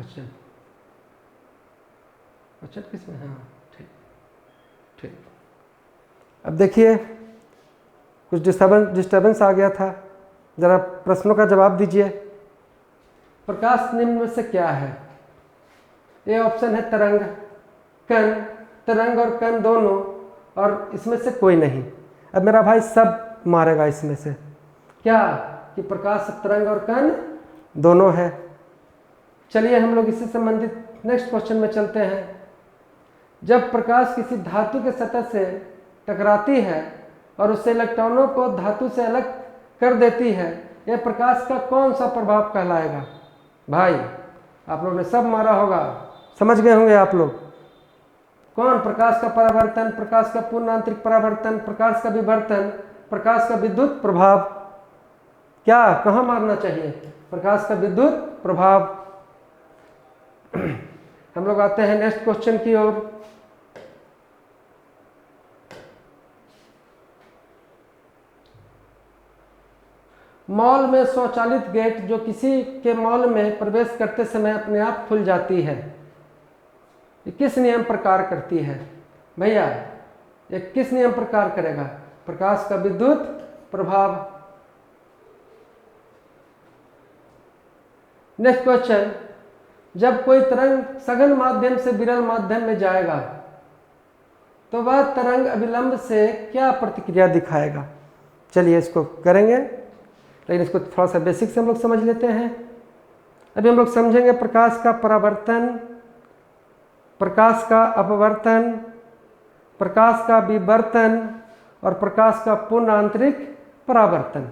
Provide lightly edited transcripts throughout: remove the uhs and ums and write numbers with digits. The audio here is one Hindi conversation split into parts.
क्वेश्चन? क्वेश्चन किसमें? हाँ ठीक ठीक। अब देखिए कुछ डिस्टर्बेंस आ गया था, जरा प्रश्नों का जवाब दीजिए। प्रकाश निम्न में से क्या है? ए ऑप्शन है तरंग, कण, तरंग और कण दोनों, और इसमें से कोई नहीं। अब मेरा भाई सब मारेगा इसमें से, क्या कि प्रकाश तरंग और कण दोनों है। चलिए हम लोग इससे संबंधित नेक्स्ट क्वेश्चन में चलते हैं। जब प्रकाश किसी धातु के सतह से टकराती है और उससे इलेक्ट्रॉनों को धातु से अलग कर देती है, यह प्रकाश का कौन सा प्रभाव कहलाएगा? भाई आप लोगों ने सब मारा होगा, समझ गए होंगे आप लोग। कौन? प्रकाश का परावर्तन, प्रकाश का पूर्ण आंतरिक परावर्तन, प्रकाश का विवर्तन, प्रकाश का विद्युत प्रभाव। क्या कहाँ मारना चाहिए? प्रकाश का विद्युत प्रभाव। हम लोग आते हैं नेक्स्ट क्वेश्चन की ओर। मॉल में स्वचालित गेट जो किसी के मॉल में प्रवेश करते समय अपने आप खुल जाती है, ये किस नियम पर कार्य करती है? भैया ये किस नियम पर कार्य करेगा? प्रकाश का विद्युत प्रभाव। नेक्स्ट क्वेश्चन, जब कोई तरंग सघन माध्यम से विरल माध्यम में जाएगा तो वह तरंग अविलंब से क्या प्रतिक्रिया दिखाएगा? चलिए इसको करेंगे, लेकिन इसको थोड़ा सा बेसिक से हम लोग समझ लेते हैं। अभी हम लोग समझेंगे प्रकाश का परावर्तन, प्रकाश का अपवर्तन, प्रकाश का विवर्तन और प्रकाश का पूर्ण आंतरिक परावर्तन।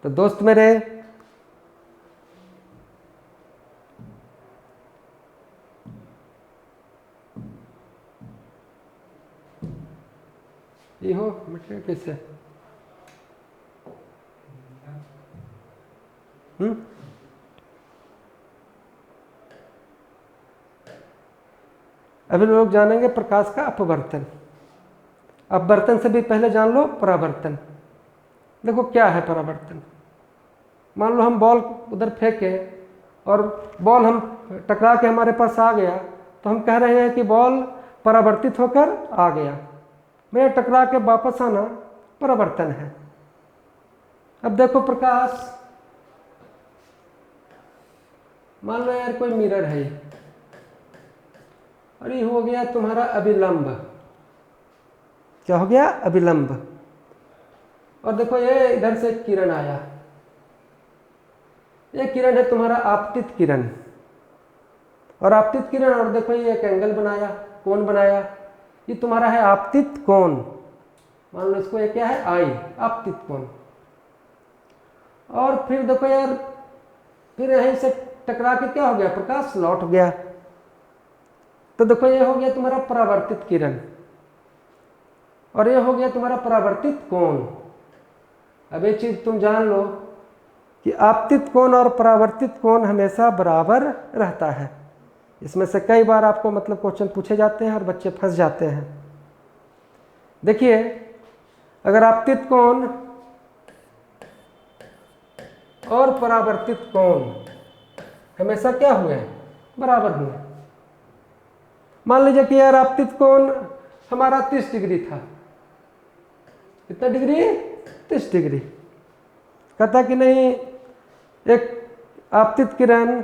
तो दोस्त मेरे, ये हो मटेरियल कैसे? अभी लोग जानेंगे प्रकाश का अपवर्तन। अपवर्तन से भी पहले जान लो परावर्तन। देखो क्या है परावर्तन। मान लो हम बॉल उधर फेंके और बॉल हम टकरा के हमारे पास आ गया, तो हम कह रहे हैं कि बॉल परावर्तित होकर आ गया। मैं टकरा के वापस आना परावर्तन है। अब देखो प्रकाश, मान लो यार कोई मिरर है और ये हो गया तुम्हारा अभिलंब। क्या हो गया? अभिलंब। और देखो ये इधर से किरण आया, ये किरण है तुम्हारा आपतित किरण, और आपतित किरण, और देखो ये एक एंगल बनाया, कोण बनाया, ये तुम्हारा है आपतित कोण। मान लो इसको ये क्या है? आई, आपतित कोण। और फिर देखो यार, फिर यहीं से टकरा के क्या हो गया? प्रकाश लौट गया। तो देखो ये हो गया तुम्हारा परावर्तित किरण, और ये हो गया तुम्हारा परावर्तित कोण। अब ये चीज तुम जान लो कि आपतित कोण और परावर्तित कोण हमेशा बराबर रहता है। इसमें से कई बार आपको मतलब क्वेश्चन पूछे जाते हैं और बच्चे फंस जाते हैं। देखिए, अगर आपतित कोण और परावर्तित कोण हमेशा क्या हुए? बराबर हुए। मान लीजिए कि यार आपतित कोण हमारा 30 डिग्री था। कितना डिग्री? 30 डिग्री। कहता कि नहीं, एक आपतित किरण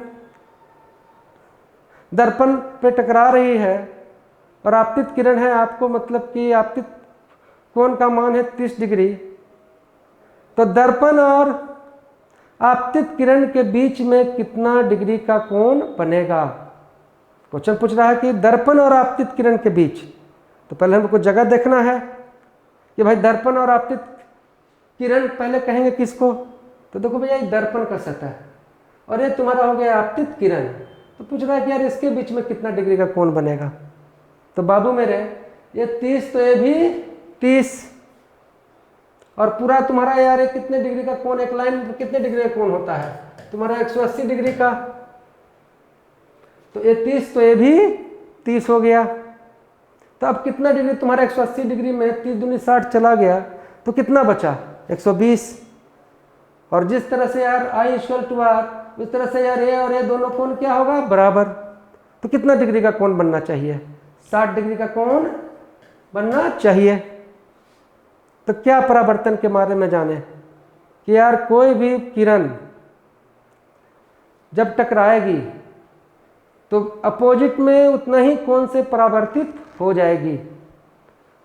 दर्पण पे टकरा रही है और आपतित किरण है, आपको मतलब कि आपतित कोण का मान है 30 डिग्री। तो दर्पण और आपतित किरण के बीच में कितना डिग्री का कोण बनेगा? क्वेश्चन पूछ रहा है कि दर्पण और आपतित किरण के बीच। तो पहले हमको जगह देखना है कि भाई दर्पण और आपतित किरण पहले कहेंगे किसको? तो देखो भैया ये दर्पण का सतह और ये तुम्हारा हो गया आपतित किरण। तो पूछ रहा है कि यार इसके बीच में कितना डिग्री का कोण बनेगा? तो बाबू मेरे, ये 30, तो ये भी 30, और पूरा तुम्हारा यार ये कितने डिग्री का कोण? एक लाइन में कितने डिग्री का कोण होता है तुम्हारा? 180 डिग्री का। तो ये 30, तो ये भी 30 हो गया। तो अब कितना डिग्री तुम्हारा? 180 डिग्री में 30 दूनी 60 चला गया, तो कितना बचा? 120। और जिस तरह से यार I = R, उस तरह से यार ए और ए दोनों कोण क्या होगा, बराबर। तो कितना डिग्री का कोण बनना चाहिए, 60 डिग्री का कोण बनना चाहिए। तो क्या परावर्तन के बारे में जाने कि यार कोई भी किरण जब टकराएगी तो अपोजिट में उतना ही कोण से परावर्तित हो जाएगी।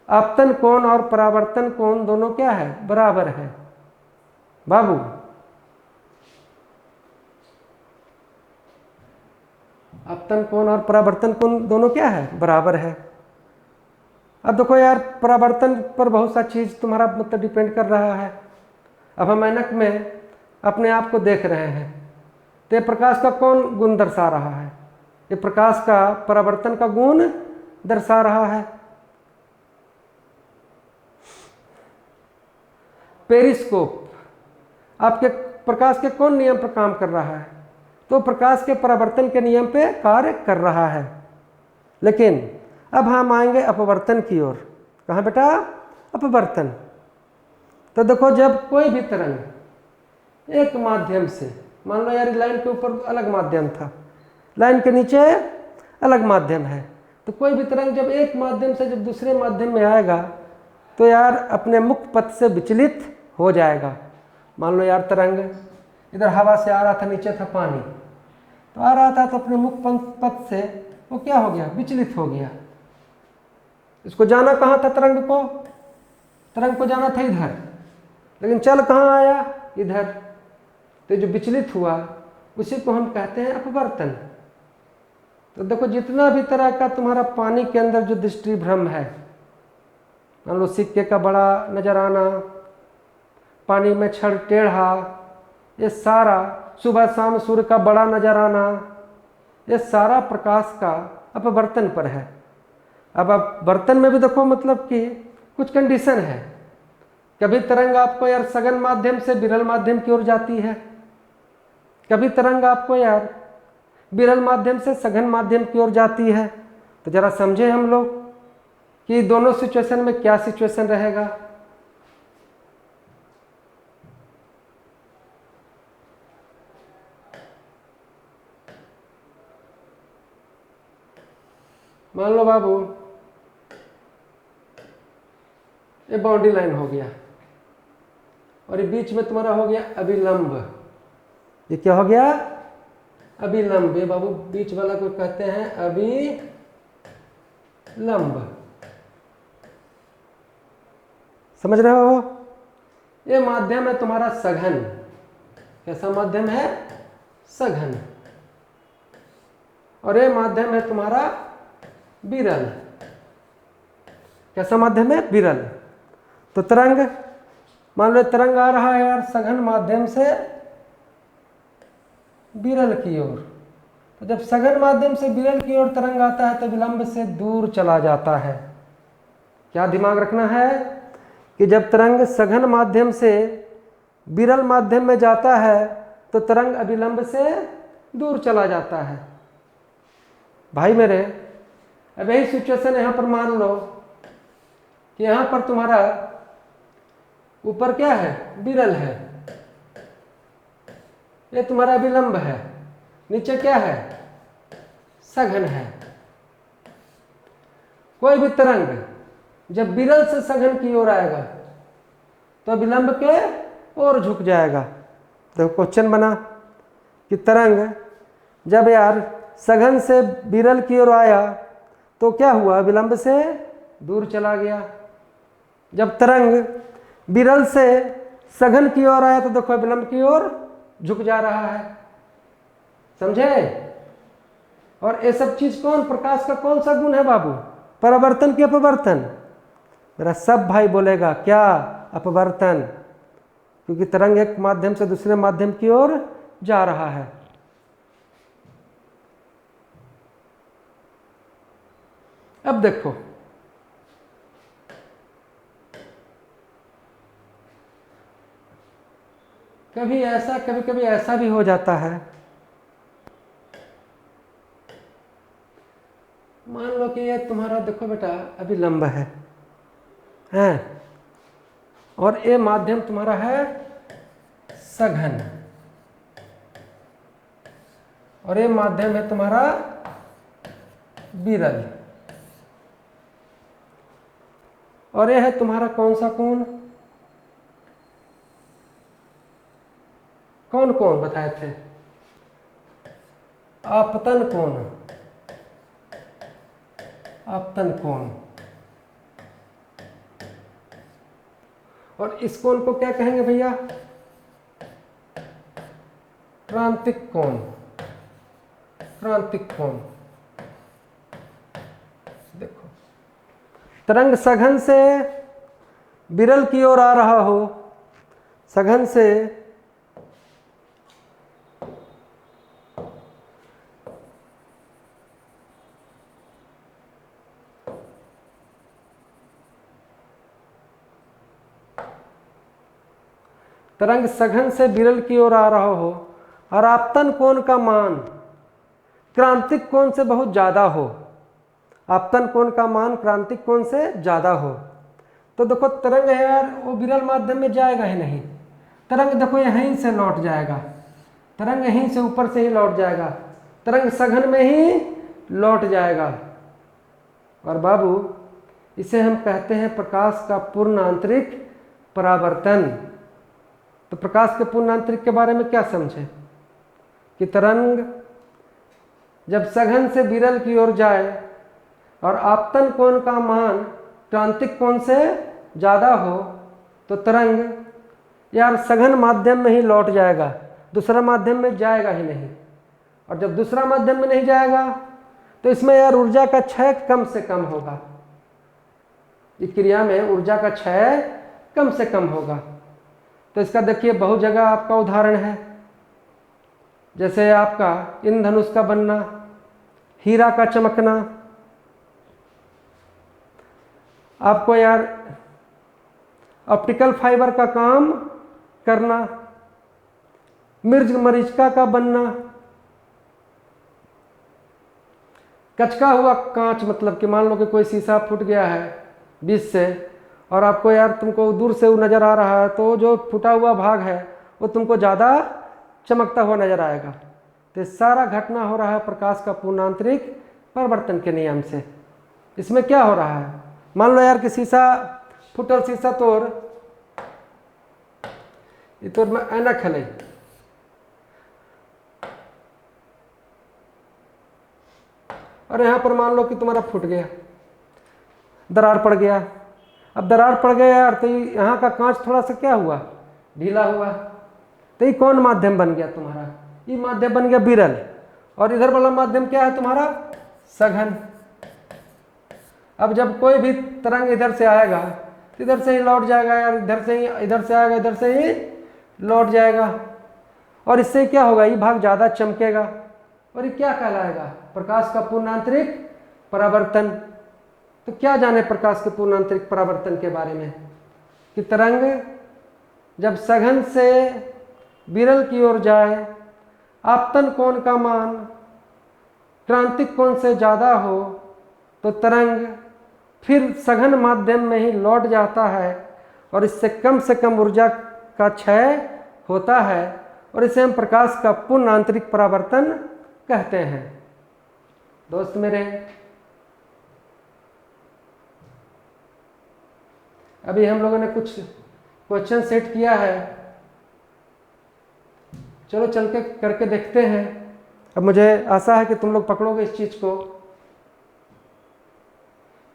आपतन कोण और परावर्तन कोण दोनों क्या है, बराबर है बाबू। आपतन कोण और परावर्तन कोण दोनों क्या है, बराबर है। अब देखो यार परावर्तन पर बहुत सा चीज़ तुम्हारा मतलब डिपेंड कर रहा है। अब हम ऐनक में अपने आप को देख रहे हैं तो ये प्रकाश का कौन गुण दर्शा रहा है, ये प्रकाश का परावर्तन का गुण दर्शा रहा है। पेरिस्कोप आपके प्रकाश के कौन नियम पर काम कर रहा है, तो प्रकाश के परावर्तन के नियम पे कार्य कर रहा है। लेकिन अब हम आएंगे अपवर्तन की ओर। कहाँ बेटा, अपवर्तन। तो देखो जब कोई भी तरंग एक माध्यम से, मान लो यार लाइन के ऊपर अलग माध्यम था, लाइन के नीचे अलग माध्यम है, तो कोई भी तरंग जब एक माध्यम से जब दूसरे माध्यम में आएगा तो यार अपने मुख्य पथ से विचलित हो जाएगा। मान लो यार तरंग इधर हवा से आ रहा था, नीचे था पानी, तो आ रहा था तो अपने मुख्य पथ से वो क्या हो गया, विचलित हो गया। इसको जाना कहाँ था, तरंग को जाना था इधर, लेकिन चल कहाँ आया, इधर। तो जो विचलित हुआ उसी को हम कहते हैं अपवर्तन। तो देखो जितना भी तरह का तुम्हारा पानी के अंदर जो दृष्टि भ्रम है, मान लो सिक्के का बड़ा नजर आना, पानी में छड़ टेढ़ा, ये सारा सुबह शाम सूर्य का बड़ा नजर आना, ये सारा प्रकाश का अपवर्तन पर है। अब अपवर्तन में भी देखो मतलब कि कुछ कंडीशन है। कभी तरंग आपको यार सघन माध्यम से विरल माध्यम की ओर जाती है, कभी तरंग आपको यार विरल माध्यम से सघन माध्यम की ओर जाती है। तो जरा समझे हम लोग कि दोनों सिचुएशन में क्या सिचुएशन रहेगा। मान लो बाबू ये बाउंड्री लाइन हो गया और ये बीच में तुम्हारा हो गया अभिलंब। ये क्या हो गया, अभिलंब। ये बाबू बीच वाला को कहते हैं अभिलंब। समझ रहे हो। ये माध्यम है तुम्हारा सघन। कैसा माध्यम है, सघन। और ये माध्यम है तुम्हारा विरल। कैसा माध्यम है, विरल। तो तरंग, मान लो तरंग आ रहा है यार सघन माध्यम से विरल की ओर। तो जब सघन माध्यम से विरल की ओर तरंग आता है तो विलंब से दूर चला जाता है। क्या दिमाग रखना है कि जब तरंग सघन माध्यम से विरल माध्यम में जाता है तो तरंग अभिलंब से दूर चला जाता है। भाई मेरे, अब यही सिचुएशन यहां पर मान लो कि यहां पर तुम्हारा ऊपर क्या है, विरल है, ये तुम्हारा विलंब है, नीचे क्या है, सघन है। कोई भी तरंग जब विरल से सघन की ओर आएगा तो विलंब के ओर झुक जाएगा। तो क्वेश्चन बना कि तरंग जब यार सघन से विरल की ओर आया तो क्या हुआ, विलंब से दूर चला गया। जब तरंग विरल से सघन की ओर आया तो देखो विलंब की ओर झुक जा रहा है। समझे। और ये सब चीज कौन, प्रकाश का कौन सा गुण है बाबू, परावर्तन की अपवर्तन। मेरा सब भाई बोलेगा क्या, अपवर्तन, क्योंकि तरंग एक माध्यम से दूसरे माध्यम की ओर जा रहा है। अब देखो कभी ऐसा कभी कभी ऐसा भी हो जाता है, मान लो कि ये तुम्हारा देखो बेटा अभिलंब है, और ये माध्यम तुम्हारा है सघन। और ये माध्यम है तुम्हारा विरल, और ये है तुम्हारा कौन सा कोण? कौन कोण बताए थे? आपतन कोण, आपतन कोण। और इस कोण को क्या कहेंगे भैया? क्रांतिक कोण, क्रांतिक कोण। देखो, तरंग सघन से विरल की ओर आ रहा हो, सघन से तरंग सघन से विरल की ओर आ रहा हो और आपतन कोण का मान क्रांतिक कोण से बहुत ज़्यादा हो, आपतन कोण का मान क्रांतिक कोण से ज़्यादा हो, तो देखो तरंग है यार वो विरल माध्यम में जाएगा ही नहीं। तरंग देखो यहीं से लौट जाएगा, तरंग यहीं से ऊपर से ही लौट जाएगा, तरंग सघन में ही लौट जाएगा। और बाबू इसे हम कहते हैं प्रकाश का पूर्ण आंतरिक परावर्तन। तो प्रकाश के पूर्ण आंतरिक के बारे में क्या समझे कि तरंग जब सघन से विरल की ओर जाए और आपतन कोण का मान क्रांतिक कोण से ज़्यादा हो तो तरंग यार सघन माध्यम में ही लौट जाएगा, दूसरा माध्यम में जाएगा ही नहीं। और जब दूसरा माध्यम में नहीं जाएगा तो इसमें यार ऊर्जा का क्षय कम से कम होगा, इस क्रिया में ऊर्जा का क्षय कम से कम होगा। तो इसका देखिए बहुत जगह आपका उदाहरण है, जैसे आपका इंद्रधनुष का बनना, हीरा का चमकना, आपको यार ऑप्टिकल फाइबर का काम करना, मिर्च मरीचिका का बनना, कचका हुआ कांच, मतलब कि मान लो कि कोई शीशा फूट गया है बीच से और आपको यार तुमको दूर से वो नज़र आ रहा है, तो जो फूटा हुआ भाग है वो तुमको ज़्यादा चमकता हुआ नज़र आएगा। तो सारा घटना हो रहा है प्रकाश का पूर्णांतरिक परिवर्तन के नियम से। इसमें क्या हो रहा है, मान लो यार कि शीशा फूटल शीशा तोड़ ये तोड़ में ऐनक है, और यहाँ पर मान लो कि तुम्हारा फूट गया, दरार पड़ गया। अब दरार पड़ गया यार तो यहाँ का कांच थोड़ा सा क्या हुआ, ढीला हुआ, तो ये कौन माध्यम बन गया तुम्हारा? ये माध्यम बन गया विरल, और इधर वाला माध्यम क्या है तुम्हारा? सघन। अब जब कोई भी तरंग इधर से आएगा तो इधर से ही लौट जाएगा यार, इधर से ही, इधर से आएगा इधर से ही लौट जाएगा, और इससे क्या होगा, ये भाग ज़्यादा चमकेगा, और ये क्या कहलाएगा? प्रकाश का पूर्णांतरिक परावर्तन। तो क्या जाने प्रकाश के पूर्णांतरिक परावर्तन के बारे में कि तरंग जब सघन से विरल की ओर जाए, आपतन कोण का मान क्रांतिक कोण से ज़्यादा हो तो तरंग फिर सघन माध्यम में ही लौट जाता है, और इससे कम ऊर्जा का क्षय होता है, और इसे हम प्रकाश का पूर्ण आंतरिक परावर्तन कहते हैं। दोस्त मेरे, अभी हम लोगों ने कुछ क्वेश्चन सेट किया है, चलो चल के करके देखते हैं। अब मुझे आशा है कि तुम लोग पकड़ोगे इस चीज को।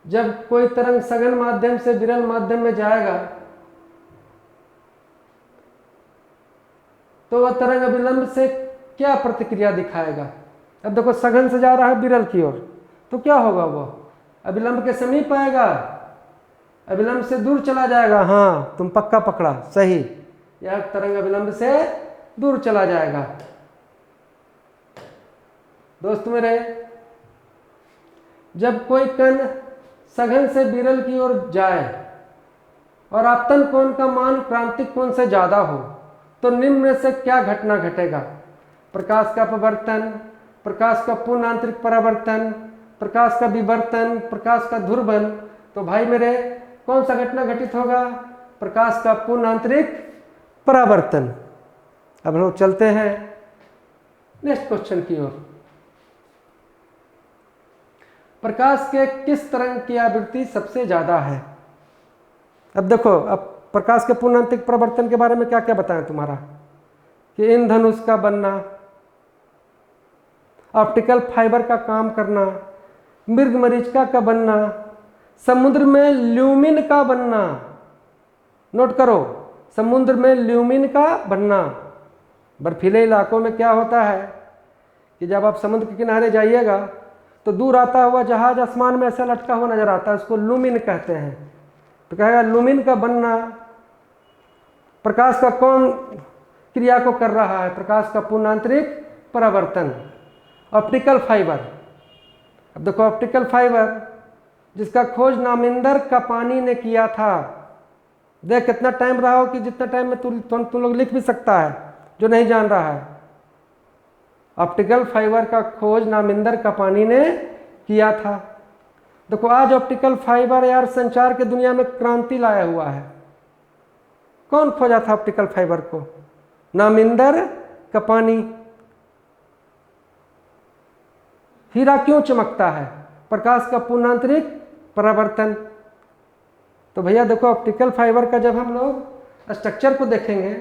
जब कोई तरंग सघन माध्यम से विरल माध्यम में जाएगा तो वह तरंग अभिलंब से क्या प्रतिक्रिया दिखाएगा? अब देखो सघन से जा रहा है विरल की ओर, तो क्या होगा, वो अभिलंब के समीप आएगा, अभिलंब से दूर चला जाएगा। हाँ तुम पक्का पकड़ा, सही, यह तरंग अभिलंब से दूर चला जाएगा। दोस्त मेरे, जब कोई कण सघन से विरल की ओर जाए और आपतन कोण का मान क्रांतिक कोण से ज्यादा हो तो निम्न में से क्या घटना घटेगा? प्रकाश का अपवर्तन, प्रकाश का पूर्ण आंतरिक परावर्तन, प्रकाश का विवर्तन, प्रकाश का ध्रुवन। तो भाई मेरे कौन सा घटना घटित होगा? प्रकाश का पूर्ण आंतरिक परावर्तन। अब हम लोग चलते हैं नेक्स्ट क्वेश्चन की ओर। प्रकाश के किस तरंग की आवृत्ति सबसे ज्यादा है? अब देखो, अब प्रकाश के पूर्णांतरिक परिवर्तन के बारे में क्या क्या बताएं तुम्हारा, कि इंद्रधनुष का बनना, ऑप्टिकल फाइबर का काम करना, मृगमरीचिका का बनना, समुद्र में ल्यूमिन का बनना। नोट करो, समुद्र में ल्यूमिन का बनना। बर्फीले इलाकों में क्या होता है कि जब आप समुद्र के किनारे जाइएगा तो दूर आता हुआ जहाज आसमान में ऐसा लटका हुआ नजर आता है, उसको लूमिन कहते हैं। तो कहेगा लूमिन का बनना प्रकाश का कौन क्रिया को कर रहा है? प्रकाश का पूर्णांतरिक परावर्तन, ऑप्टिकल फाइबर। अब देखो, ऑप्टिकल फाइबर जिसका खोज नामिंदर कपानी ने किया था। देख कितना टाइम रहा हो कि जितना टाइम में तुम लोग लिख भी सकता है जो नहीं जान रहा है। ऑप्टिकल फाइबर का खोज नामिंदर कपानी ने किया था। देखो, आज ऑप्टिकल फाइबर यार संचार की दुनिया में क्रांति लाया हुआ है। कौन खोजा था ऑप्टिकल फाइबर को? नामिंदर कपानी। हीरा क्यों चमकता है? प्रकाश का पूर्णांतरिक परावर्तन। तो भैया देखो, ऑप्टिकल फाइबर का जब हम लोग स्ट्रक्चर को देखेंगे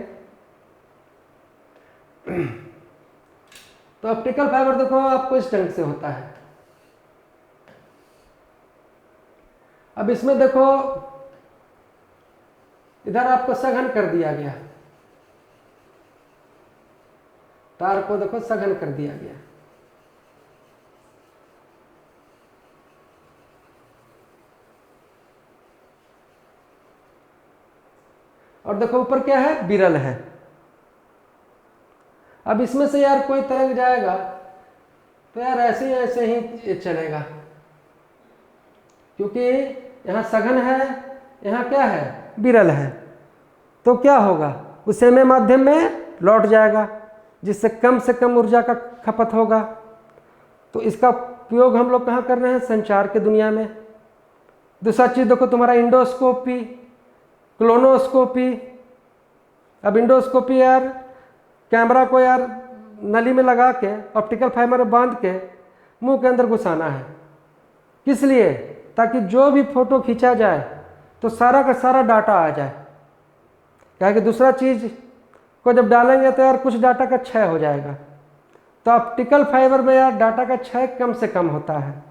तो ऑप्टिकल फाइबर देखो आपको इस ढंग से होता है। अब इसमें देखो, इधर आपको सघन कर दिया गया, तार को देखो सघन कर दिया गया। और देखो ऊपर क्या है? विरल है। अब इसमें से यार कोई तरंग जाएगा तो यार ऐसे ही चलेगा, क्योंकि यहाँ सघन है, यहाँ क्या है? विरल है। तो क्या होगा? उस सेमी माध्यम में लौट जाएगा, जिससे कम से कम ऊर्जा का खपत होगा। तो इसका उपयोग हम लोग कहाँ कर रहे हैं? संचार की दुनिया में। दूसरा चीज देखो, तुम्हारा इंडोस्कोपी, क्लोनोस्कोपी। अब इंडोस्कोपी यार कैमरा को यार नली में लगा के ऑप्टिकल फाइबर में बांध के मुंह के अंदर घुसाना है। किस लिए? ताकि जो भी फोटो खींचा जाए तो सारा का सारा डाटा आ जाए। क्या कि दूसरा चीज को जब डालेंगे तो यार कुछ डाटा का क्षय हो जाएगा। तो ऑप्टिकल फाइबर में यार डाटा का क्षय कम से कम होता है।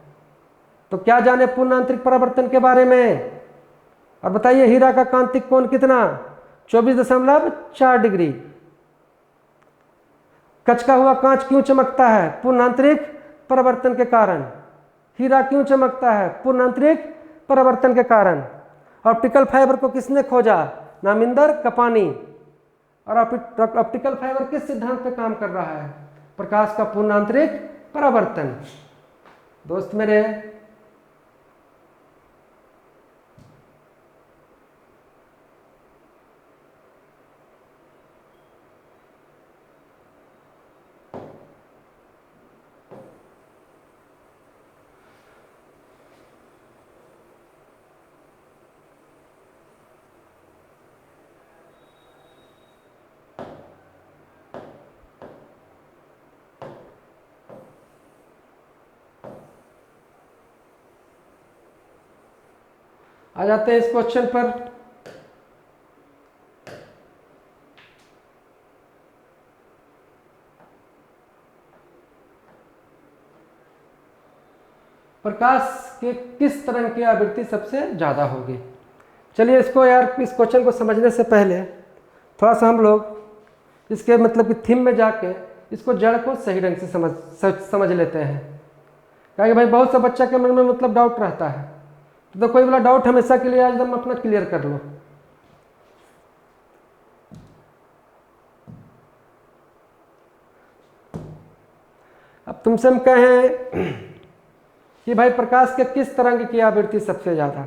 तो क्या जाने पूर्णांतरिक परावर्तन के बारे में। और बताइए, हीरा का कांतिक कोण कितना? 24.4 डिग्री। कचका हुआ कांच क्यों चमकता है? पूर्णांतरिक परावर्तन के कारण। हीरा क्यों चमकता है? पूर्णांतरिक परावर्तन के कारण। ऑप्टिकल फाइबर को किसने खोजा? नामिंदर कपानी। और ऑप्टिकल फाइबर किस सिद्धांत पे काम कर रहा है? प्रकाश का पूर्णांतरिक परावर्तन। दोस्त मेरे, आ जाते हैं इस क्वेश्चन पर। प्रकाश के किस तरंग की आवृत्ति सबसे ज्यादा होगी? चलिए इसको यार, इस क्वेश्चन को समझने से पहले थोड़ा सा हम लोग इसके मतलब कि थीम में जाके इसको जड़ को सही ढंग से समझ लेते हैं। क्या कि भाई बहुत सा बच्चा के मन में मतलब डाउट रहता है, तो कोई वाला डाउट हमेशा के लिए आज एकदम अपना क्लियर कर लो। अब तुमसे हम कहें कि भाई प्रकाश के किस तरंग की आवृत्ति सबसे ज्यादा,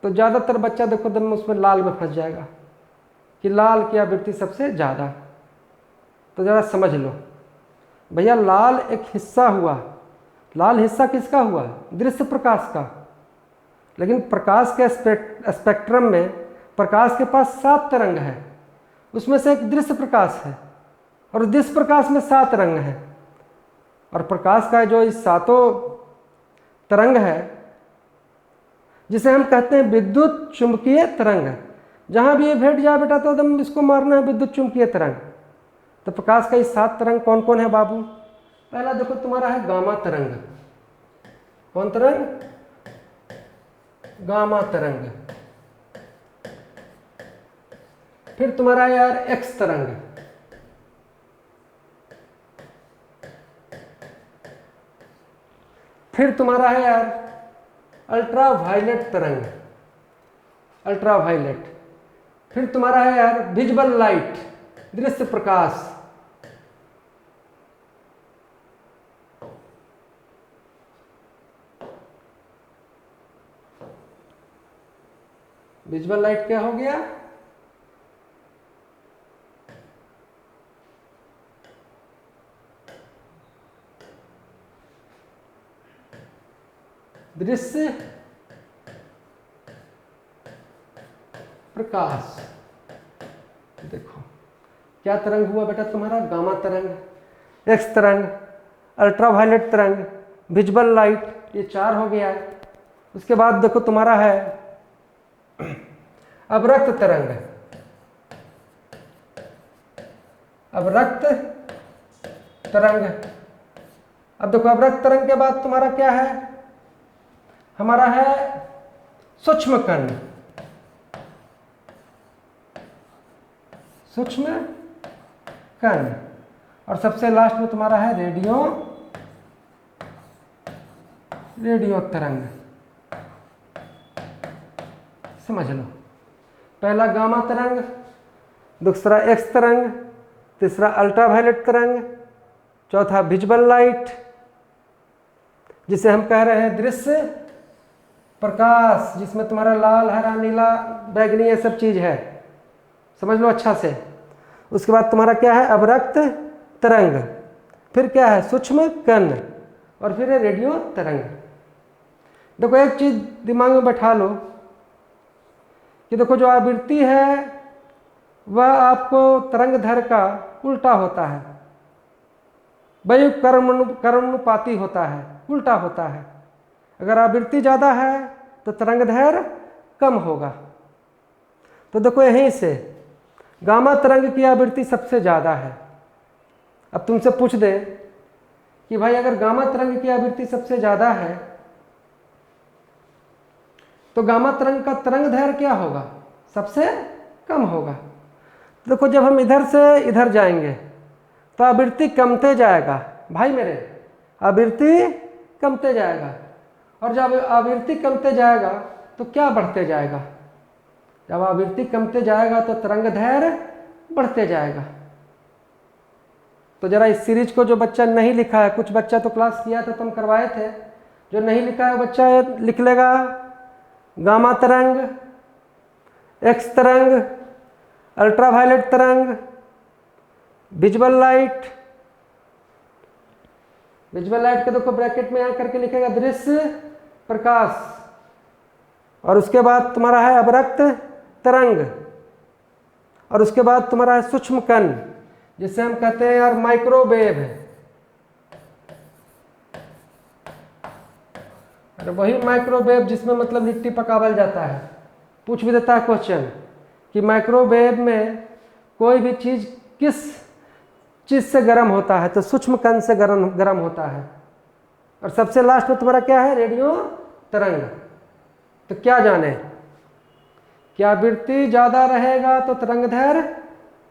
तो ज्यादातर बच्चा देखो दम उसमें लाल में फंस जाएगा कि लाल की आवृत्ति सबसे ज्यादा। तो जरा समझ लो भैया, लाल एक हिस्सा हुआ। लाल हिस्सा किसका हुआ? दृश्य प्रकाश का। लेकिन प्रकाश के स्पेक्ट्रम में प्रकाश के पास 7 तरंग है, उसमें से एक दृश्य प्रकाश है। और जिस प्रकाश में 7 रंग हैं, और प्रकाश का जो इस 7 तरंग है जिसे हम कहते हैं विद्युत चुंबकीय तरंग। जहां भी ये भेट जाए बेटा तो एकदम इसको मारना है विद्युत चुंबकीय तरंग। तो प्रकाश का ये 7 तरंग कौन कौन है बाबू? पहला देखो तुम्हारा है गामा तरंग। कौन तरंग? गामा तरंग। फिर तुम्हारा है यार एक्स तरंग। फिर तुम्हारा है यार अल्ट्रा वायलेट तरंग, अल्ट्रा वायलेट। फिर तुम्हारा है यार विजिबल लाइट, दृश्य प्रकाश। विजिबल लाइट क्या हो गया? दृश्य प्रकाश। देखो क्या तरंग हुआ बेटा तुम्हारा? गामा तरंग, एक्स तरंग, अल्ट्रावायलेट तरंग, विजिबल लाइट, ये 4 हो गया। उसके बाद देखो तुम्हारा है अवरक्त तरंग। अवरक्त तरंग। अब देखो अवरक्त तरंग के बाद तुम्हारा क्या है? हमारा है सूक्ष्म कण। सूक्ष्म कण। और सबसे लास्ट में तुम्हारा है रेडियो तरंग। समझ लो, पहला गामा तरंग, दूसरा एक्स तरंग, तीसरा अल्ट्रावायलेट तरंग, चौथा विजिबल लाइट जिसे हम कह रहे हैं दृश्य प्रकाश, जिसमें तुम्हारा लाल, हरा, नीला, बैगनी ये सब चीज है। समझ लो अच्छा से। उसके बाद तुम्हारा क्या है? अवरक्त तरंग। फिर क्या है? सूक्ष्म कण। और फिर है रेडियो तरंग। देखो एक चीज दिमाग में बैठा लो कि देखो जो आवृत्ति है वह आपको तरंग दैर्घ्य का उल्टा होता है, वही कर्मानुपाती होता है, उल्टा होता है। अगर आवृत्ति ज़्यादा है तो तरंग दैर्घ्य कम होगा। तो देखो यहीं से गामा तरंग की आवृत्ति सबसे ज़्यादा है। अब तुमसे पूछ दे कि भाई अगर गामा तरंग की आवृत्ति सबसे ज़्यादा है तो गामा तरंग का तरंग दैर्घ्य क्या होगा? सबसे कम होगा। देखो जब हम इधर से इधर जाएंगे तो आवृत्ति कमते जाएगा भाई मेरे, आवृत्ति कमते जाएगा। और जब आवृत्ति कमते जाएगा तो क्या बढ़ते जाएगा? जब आवृत्ति कमते जाएगा तो तरंग दैर्घ्य बढ़ते जाएगा। तो जरा इस सीरीज को जो बच्चा नहीं लिखा है, कुछ बच्चा तो क्लास किया था, तुम करवाए थे, जो नहीं लिखा है बच्चा लिख लेगा गामा तरंग, एक्स तरंग, अल्ट्रावायलेट तरंग, विजिबल लाइट। विजिबल लाइट के देखो ब्रैकेट में यहां करके लिखेगा दृश्य प्रकाश। और उसके बाद तुम्हारा है अवरक्त तरंग। और उसके बाद तुम्हारा है सूक्ष्म कण जिसे हम कहते हैं यार माइक्रोवेव। अरे वही माइक्रोवेव जिसमें मतलब लिट्टी पकावल जाता है। पूछ भी देता है क्वेश्चन कि माइक्रोवेव में कोई भी चीज किस चीज से गर्म होता है, तो सूक्ष्म कण से गर्म होता है। और सबसे लास्ट में तुम्हारा क्या है? रेडियो तरंग। तो क्या जाने, क्या आवृत्ति ज्यादा रहेगा तो तरंग दैर्घ्य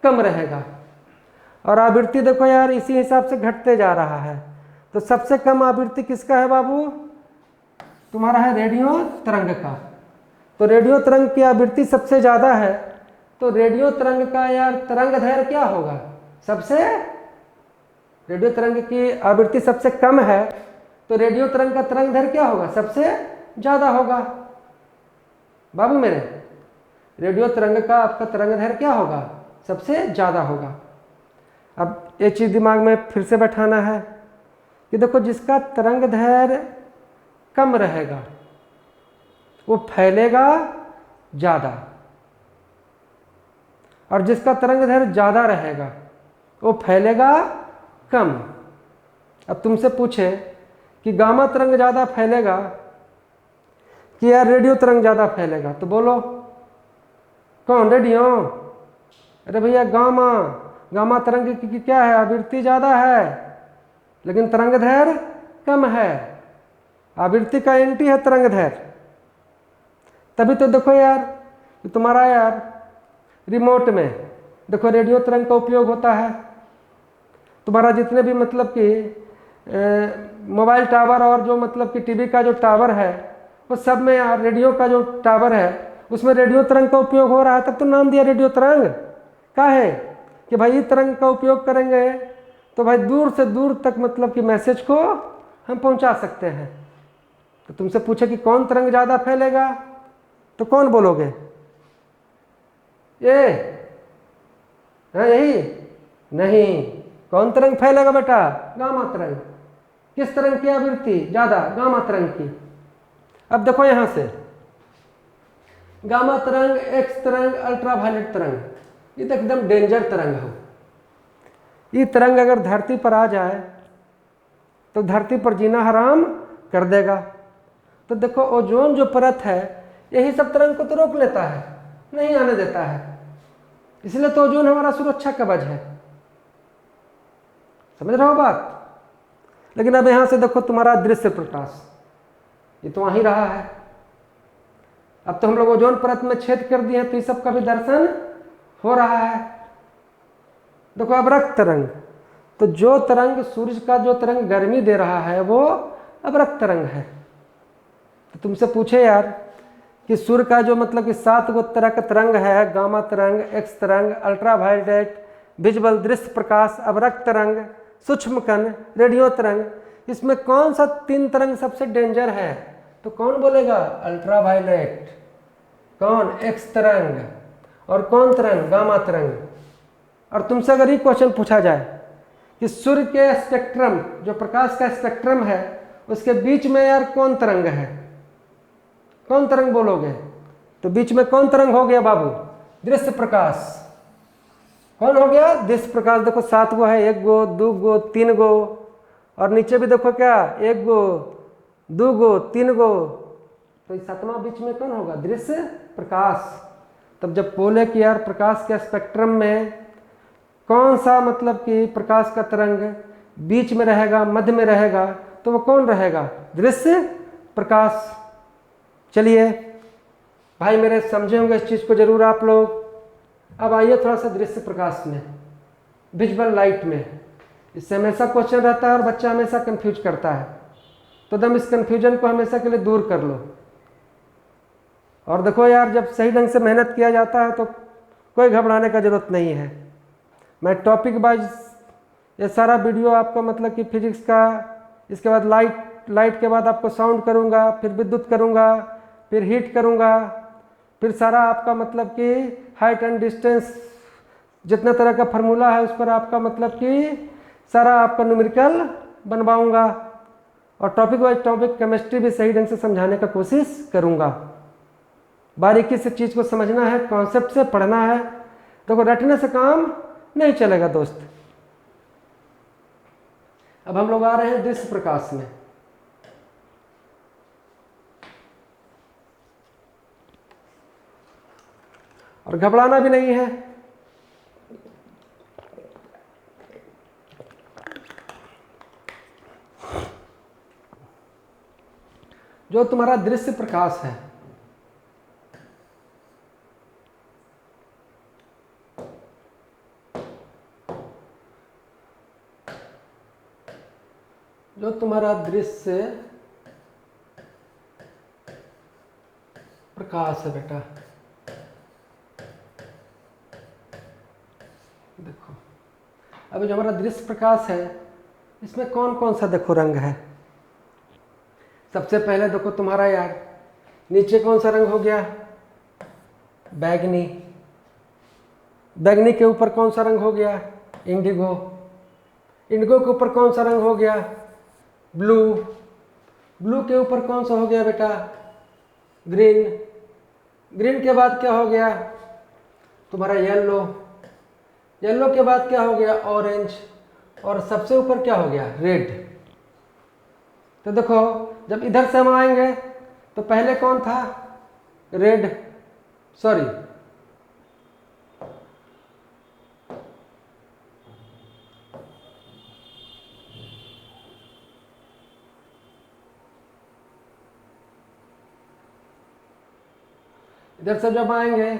कम रहेगा। और आवृत्ति देखो यार इसी हिसाब से घटते जा रहा है। तो सबसे कम आवृत्ति किसका है बाबू? तुम्हारा है रेडियो तरंग का। तो रेडियो तरंग की आवृत्ति सबसे ज्यादा है, तो रेडियो तरंग का यार तरंग दैर्घ्य क्या होगा? रेडियो तरंग की आवृत्ति सबसे कम है तो रेडियो तरंग का तरंग दैर्घ्य क्या होगा? सबसे ज्यादा होगा बाबू मेरे। रेडियो तरंग का आपका तरंग दैर्घ्य क्या होगा? सबसे ज्यादा होगा। अब ये चीज दिमाग में फिर से बैठाना है कि देखो जिसका तरंग दैर्घ्य कम रहेगा वो फैलेगा ज्यादा, और जिसका तरंग दैर्घ्य ज्यादा रहेगा वो फैलेगा कम। अब तुमसे पूछे कि गामा तरंग ज़्यादा फैलेगा कि यार रेडियो तरंग ज़्यादा फैलेगा, तो बोलो कौन? रेडियो? अरे भैया गामा, गामा तरंग की क्या है, आवृत्ति ज़्यादा है लेकिन तरंग दैर्घ्य कम है। आवृत्ति का एंटी है तरंग दैर्घ्य। तभी तो देखो यार कि तुम्हारा यार रिमोट में देखो रेडियो तरंग का उपयोग होता है। तुम्हारा जितने भी मतलब कि मोबाइल टावर और जो मतलब कि टीवी का जो टावर है वो सब में यार रेडियो का जो टावर है उसमें रेडियो तरंग का उपयोग हो रहा है। तब तो नाम दिया रेडियो तरंग। क्या है कि भाई इस तरंग का उपयोग करेंगे तो भाई दूर से दूर तक मतलब कि मैसेज को हम पहुंचा सकते हैं। तो तुमसे पूछे कि कौन तरंग ज़्यादा फैलेगा तो कौन बोलोगे? ये हाँ यही नहीं। कौन तरंग फैलेगा बेटा? गामा तरंग। किस तरंग की आवृत्ति ज़्यादा? गामा तरंग की। अब देखो यहां से गामा तरंग, एक्स तरंग, अल्ट्रावायलेट तरंग, ये तो एकदम डेंजर तरंग हो। ये तरंग अगर धरती पर आ जाए तो धरती पर जीना हराम कर देगा। तो देखो ओजोन जो परत है यही सब तरंग को तो रोक लेता है, नहीं आने देता है। इसलिए तो ओजोन हमारा सुरक्षा कवच है। समझ रहे हो बात? लेकिन अब यहां से देखो तुम्हारा दृश्य प्रकाश ये तो वहीं रहा है। अब तो हम लोग ओजोन परत में छेद कर दिए हैं तो इस सब का भी दर्शन हो रहा है। देखो अवरक्त तरंग, तो जो तरंग सूर्य का जो तरंग गर्मी दे रहा है वो अवरक्त तरंग है। तो तुमसे पूछे यार कि सूर्य का जो मतलब कि 7 गो तरह का तरंग है, गामा तरंग, एक्स तरंग, अल्ट्रावायलेट, विजिबल दृश्य प्रकाश, अवरक्त तरंग, सूक्ष्म कण, रेडियो तरंग, इसमें कौन सा 3 तरंग सबसे डेंजर है? तो कौन बोलेगा? अल्ट्रावायलेट। कौन? एक्स तरंग। और कौन तरंग? गामा तरंग। और तुमसे अगर ये क्वेश्चन पूछा जाए कि सूर्य के स्पेक्ट्रम, जो प्रकाश का स्पेक्ट्रम है, उसके बीच में यार कौन तरंग है? कौन तरंग बोलोगे? तो बीच में कौन तरंग हो गया बाबू? दृश्य प्रकाश। कौन हो गया? दृश्य प्रकाश। देखो 7 गो है, 1 गो, 2 गो, 3 गो, और नीचे भी देखो क्या, 1 गो, 2 गो, 3 गो। तो 7वां बीच में कौन होगा? दृश्य प्रकाश। तब जब बोले कि यार प्रकाश के स्पेक्ट्रम में कौन सा मतलब कि प्रकाश का तरंग बीच में रहेगा, मध्य में रहेगा, तो वो कौन रहेगा? दृश्य प्रकाश। चलिए भाई मेरे समझे होंगे इस चीज़ को जरूर आप लोग। अब आइए थोड़ा सा दृश्य प्रकाश में, विजुअल लाइट में। इससे हमेशा क्वेश्चन रहता है और बच्चा हमेशा कंफ्यूज करता है, तो एकदम इस कंफ्यूजन को हमेशा के लिए दूर कर लो। और देखो यार जब सही ढंग से मेहनत किया जाता है तो कोई घबराने का जरूरत नहीं है। मैं टॉपिक वाइज ये सारा वीडियो आपका मतलब कि फिजिक्स का, इसके बाद लाइट के बाद आपको साउंड करूँगा, फिर विद्युत करूँगा, फिर हीट करूँगा, फिर सारा आपका मतलब कि हाइट एंड डिस्टेंस जितना तरह का फार्मूला है उस पर आपका मतलब कि सारा आपका न्यूमेरिकल बनवाऊँगा। और टॉपिक वाइज टॉपिक केमिस्ट्री भी सही ढंग से समझाने का कोशिश करूँगा। बारीकी से चीज़ को समझना है, कॉन्सेप्ट से पढ़ना है। देखो रटने से काम नहीं चलेगा दोस्त। अब हम लोग आ रहे हैं दृश्य प्रकाश में। और घबराना भी नहीं है। जो तुम्हारा दृश्य प्रकाश है जो तुम्हारा दृश्य प्रकाश है बेटा, देखो अब जो हमारा दृश्य प्रकाश है इसमें कौन कौन सा देखो रंग है। सबसे पहले देखो तुम्हारा यार नीचे कौन सा रंग हो गया? बैगनी। बैगनी के ऊपर कौन सा रंग हो गया? इंडिगो। इंडिगो के ऊपर कौन सा रंग हो गया? ब्लू। ब्लू के ऊपर कौन सा हो गया बेटा? ग्रीन। ग्रीन के बाद क्या हो गया? तुम्हारा येलो। येलो के बाद क्या हो गया ऑरेंज, और सबसे ऊपर क्या हो गया रेड। तो देखो जब इधर से हम आएंगे तो पहले कौन था, रेड, सॉरी इधर से जब आएंगे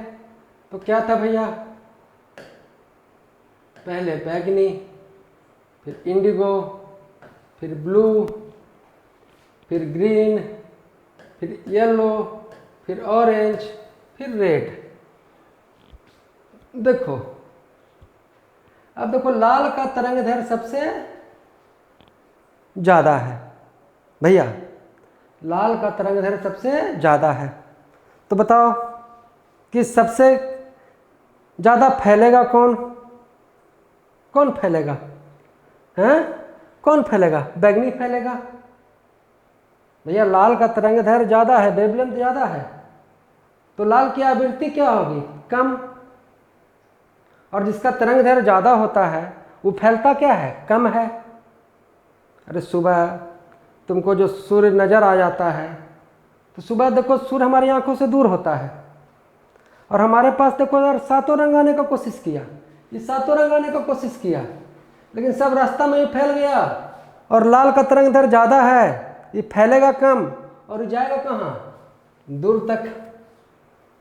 तो क्या था भैया, पहले बैगनी, फिर इंडिगो, फिर ब्लू, फिर ग्रीन, फिर येलो, फिर ऑरेंज, फिर रेड। देखो अब देखो लाल का तरंगदैर्घ्य सबसे ज़्यादा है भैया, लाल का तरंगदैर्घ्य सबसे ज़्यादा है। तो बताओ कि सबसे ज़्यादा फैलेगा कौन, कौन फैलेगा, हैं कौन फैलेगा, बैगनी फैलेगा भैया। लाल का तरंगदैर्घ्य ज़्यादा है, वेवलेंथ ज़्यादा है, तो लाल की आवृत्ति क्या होगी, कम। और जिसका तरंगदैर्घ्य ज़्यादा होता है वो फैलता क्या है, कम है। अरे सुबह तुमको जो सूर्य नज़र आ जाता है, तो सुबह देखो सूर्य हमारी आंखों से दूर होता है, और हमारे पास देखो यार सातों रंग आने का कोशिश किया, ये सातों रंग आने का कोशिश किया, लेकिन सब रास्ता में ही फैल गया। और लाल का तरंगदैर्घ्य ज़्यादा है, ये फैलेगा कम और ये जाएगा कहाँ, दूर तक,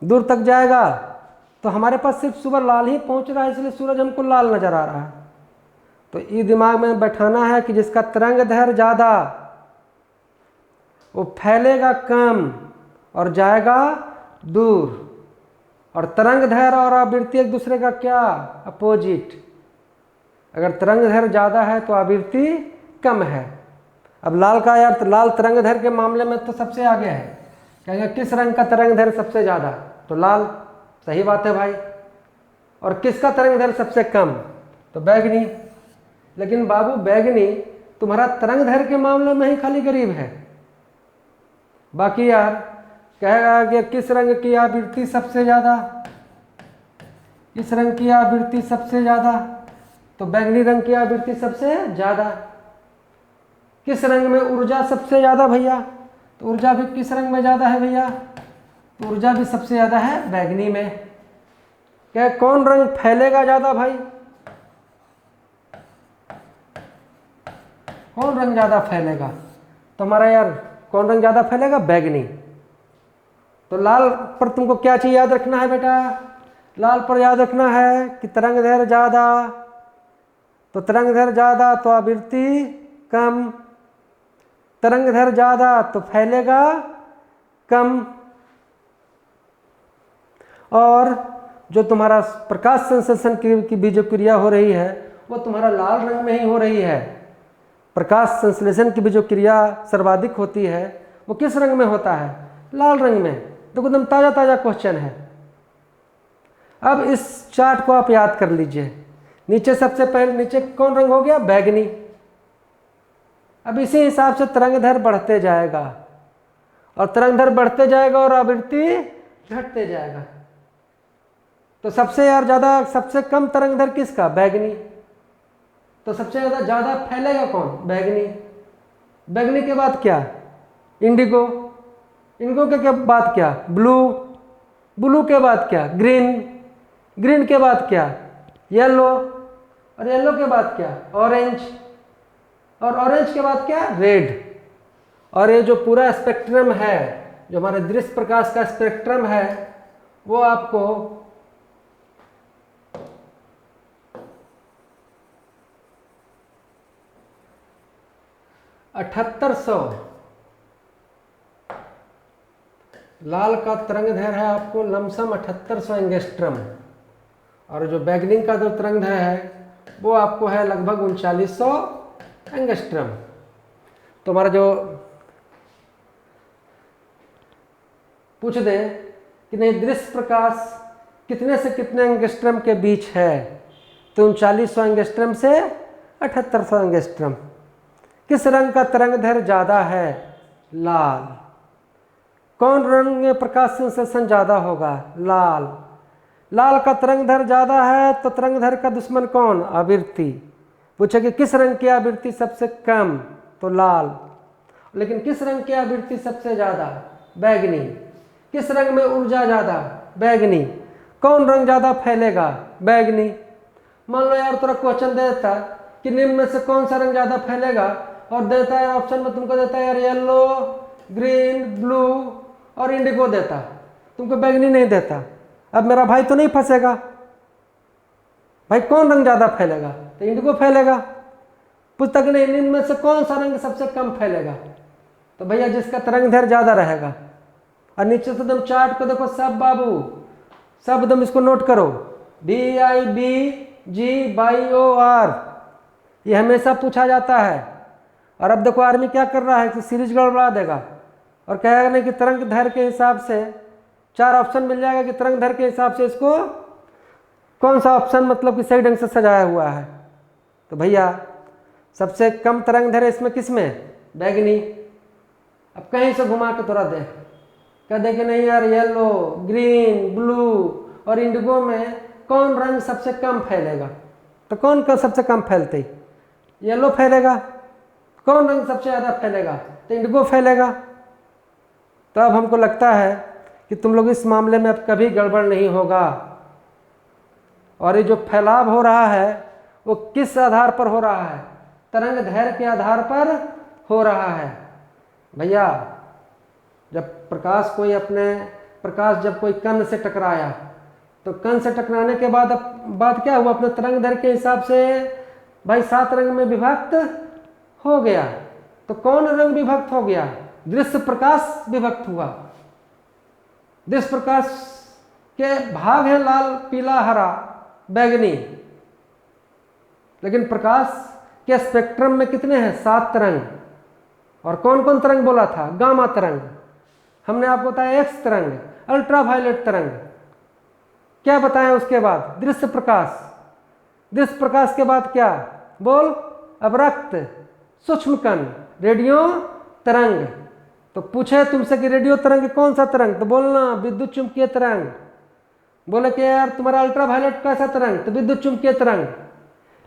दूर तक जाएगा। तो हमारे पास सिर्फ सुबह लाल ही पहुंच रहा है, इसलिए सूरज हमको लाल नज़र आ रहा है। तो ये दिमाग में बैठाना है कि जिसका तरंगदैर्घ्य ज़्यादा वो फैलेगा कम और जाएगा दूर। और तरंगदैर्घ्य और आवृत्ति एक दूसरे का क्या, अपोजिट। अगर तरंगदैर्घ्य ज़्यादा है तो आवृत्ति कम है। अब लाल का यार, तो लाल तरंगदैर्घ्य के मामले में तो सबसे आगे है, कहेंगे किस रंग का तरंगदैर्घ्य सबसे ज़्यादा, तो लाल, सही बात है भाई। और किसका तरंगदैर्घ्य सबसे कम, तो बैगनी। लेकिन बाबू बैगनी तुम्हारा तरंगदैर्घ्य के मामले में ही खाली गरीब है, बाकी यार कहेगा कि किस रंग की आवृत्ति सबसे ज़्यादा, इस रंग की आवृत्ति सबसे ज़्यादा, तो बैगनी रंग की आवृत्ति सबसे ज़्यादा। किस रंग में ऊर्जा सबसे ज़्यादा भैया, तो ऊर्जा भी किस रंग में ज़्यादा है भैया, तो ऊर्जा भी सबसे ज़्यादा है बैगनी में। क्या कौन रंग फैलेगा ज़्यादा भाई, कौन रंग ज़्यादा फैलेगा, तो हमारा यार कौन रंग ज़्यादा फैलेगा, बैगनी। तो लाल पर तुमको क्या चीज़ याद रखना है बेटा, लाल पर याद रखना है कि तरंगदैर्घ्य ज़्यादा, तो तरंगदैर्घ्य ज़्यादा तो आवृत्ति कम, तरंगदैर्घ्य ज़्यादा तो फैलेगा कम। और जो तुम्हारा प्रकाश संश्लेषण की भी जो क्रिया हो रही है वो तुम्हारा लाल रंग में ही हो रही है। प्रकाश संश्लेषण की भी जो क्रिया सर्वाधिक होती है वो किस रंग में होता है, लाल रंग में। तो एकदम ताज़ा ताज़ा क्वेश्चन है। अब इस चार्ट को आप याद कर लीजिए। नीचे सबसे पहले नीचे कौन रंग हो गया, बैगनी। अब इसी हिसाब से तरंगदैर्घ्य बढ़ते जाएगा, और तरंगदैर्घ्य बढ़ते जाएगा और आवृत्ति घटते जाएगा। तो सबसे यार ज़्यादा, सबसे कम तरंगदैर्घ्य किसका, बैगनी। तो सबसे ज़्यादा फैलेगा कौन, बैगनी। बैगनी के बाद क्या, इंडिगो। इंडिगो के बाद क्या, ब्लू। ब्लू के बाद क्या, ग्रीन। ग्रीन के बाद क्या, येलो। और येलो के बाद क्या, ऑरेंज। और ऑरेंज के बाद क्या, रेड। और ये जो पूरा स्पेक्ट्रम है, जो हमारे दृश्य प्रकाश का स्पेक्ट्रम है, वो आपको 7800 लाल का तरंगदैर्घ्य है आपको लमसम 7800 एंगस्ट्रम, और जो बैगनी का जो तरंगदैर्घ्य है वो आपको है लगभग 3900 एंगस्ट्रम। तो हमारा जो पूछ दे कि नहीं दृश्य प्रकाश कितने से कितने एंगस्ट्रम के बीच है, तो 3900 एंगस्ट्रम से 7800 एंगस्ट्रम। किस रंग का तरंगदैर्घ्य ज़्यादा है, लाल। कौन रंग में प्रकाश संश्लेषण ज़्यादा होगा, लाल। लाल का तरंगधैर्घ्य ज़्यादा है तो तरंगधैर्घ्य का दुश्मन कौन? आवृत्ति। पूछे कि किस रंग की आवृत्ति सबसे कम? तो लाल। लेकिन किस रंग की आवृत्ति सबसे ज़्यादा? बैगनी। किस रंग में ऊर्जा ज़्यादा? बैगनी। कौन रंग ज़्यादा फैलेगा? बैगनी। मान लो यार थोड़ा क्वेश्चन दे देता कि निम्न में से कौन सा रंग ज़्यादा फैलेगा, और देता है ऑप्शन में तुमको देता है यार येलो, ग्रीन, ब्लू और इंडिगो देता, तुमको बैगनी नहीं देता। अब मेरा भाई तो नहीं फंसेगा, भाई कौन रंग ज़्यादा फैलेगा? तो इंडिगो फैलेगा। पूछता कि नहीं निम्न में से कौन सा रंग सबसे कम फैलेगा? तो भैया जिसका तरंगधैर्घ्य ज़्यादा रहेगा। और नीचे से एकदम चार्ट को देखो सब बाबू, सब एकदम इसको नोट करो, BIBGYOR, ये हमेशा पूछा जाता है। और अब देखो आर्मी क्या कर रहा है कि सीरीज गड़बड़ा देगा और कहेगा नहीं कि तरंगधैर्घ्य के हिसाब से 4 ऑप्शन मिल जाएगा कि तरंगधैर्घ्य के हिसाब से इसको कौन सा ऑप्शन मतलब कि सही ढंग से सजाया हुआ है। तो भैया सबसे कम तरंगधैर्घ्य इसमें किस में? बैगनी। अब कहीं से घुमा के थोड़ा दे, कह दे कि नहीं यार येलो, ग्रीन, ब्लू और इंडिगो में कौन रंग सबसे कम फैलेगा? तो कौन का सबसे कम फैलते? येलो फैलेगा। कौन रंग सबसे ज़्यादा फैलेगा? तो इंडिगो फैलेगा। तो अब हमको लगता है कि तुम लोग इस मामले में अब कभी गड़बड़ नहीं होगा। और ये जो फैलाव हो रहा है वो किस आधार पर हो रहा है? तरंगधैर्घ्य के आधार पर हो रहा है। भैया जब प्रकाश जब कोई कण से टकराया तो कण से टकराने के बाद क्या हुआ? अपने तरंगधैर्घ्य के हिसाब से भाई 7 रंग में विभक्त हो गया। तो कौन रंग विभक्त हो गया? दृश्य प्रकाश विभक्त हुआ। दृश्य प्रकाश के भाग हैं लाल, पीला, हरा, बैगनी। लेकिन प्रकाश के स्पेक्ट्रम में कितने हैं? 7 तरंग। और कौन कौन तरंग बोला था? गामा तरंग, हमने आपको बताया एक्स तरंग, अल्ट्रावायलेट तरंग। क्या बताया उसके बाद? दृश्य प्रकाश। दृश्य प्रकाश के बाद क्या? बोल। अवरक्त, सूक्ष्म कण, रेडियो तरंग। तो पूछे तुमसे कि रेडियो तरंग कौन सा तरंग? तो बोलना विद्युत चुंबकीय तरंग। बोले कि यार तुम्हारा अल्ट्रावायलेट कैसा तरंग? तो विद्युत चुंबकीय तरंग।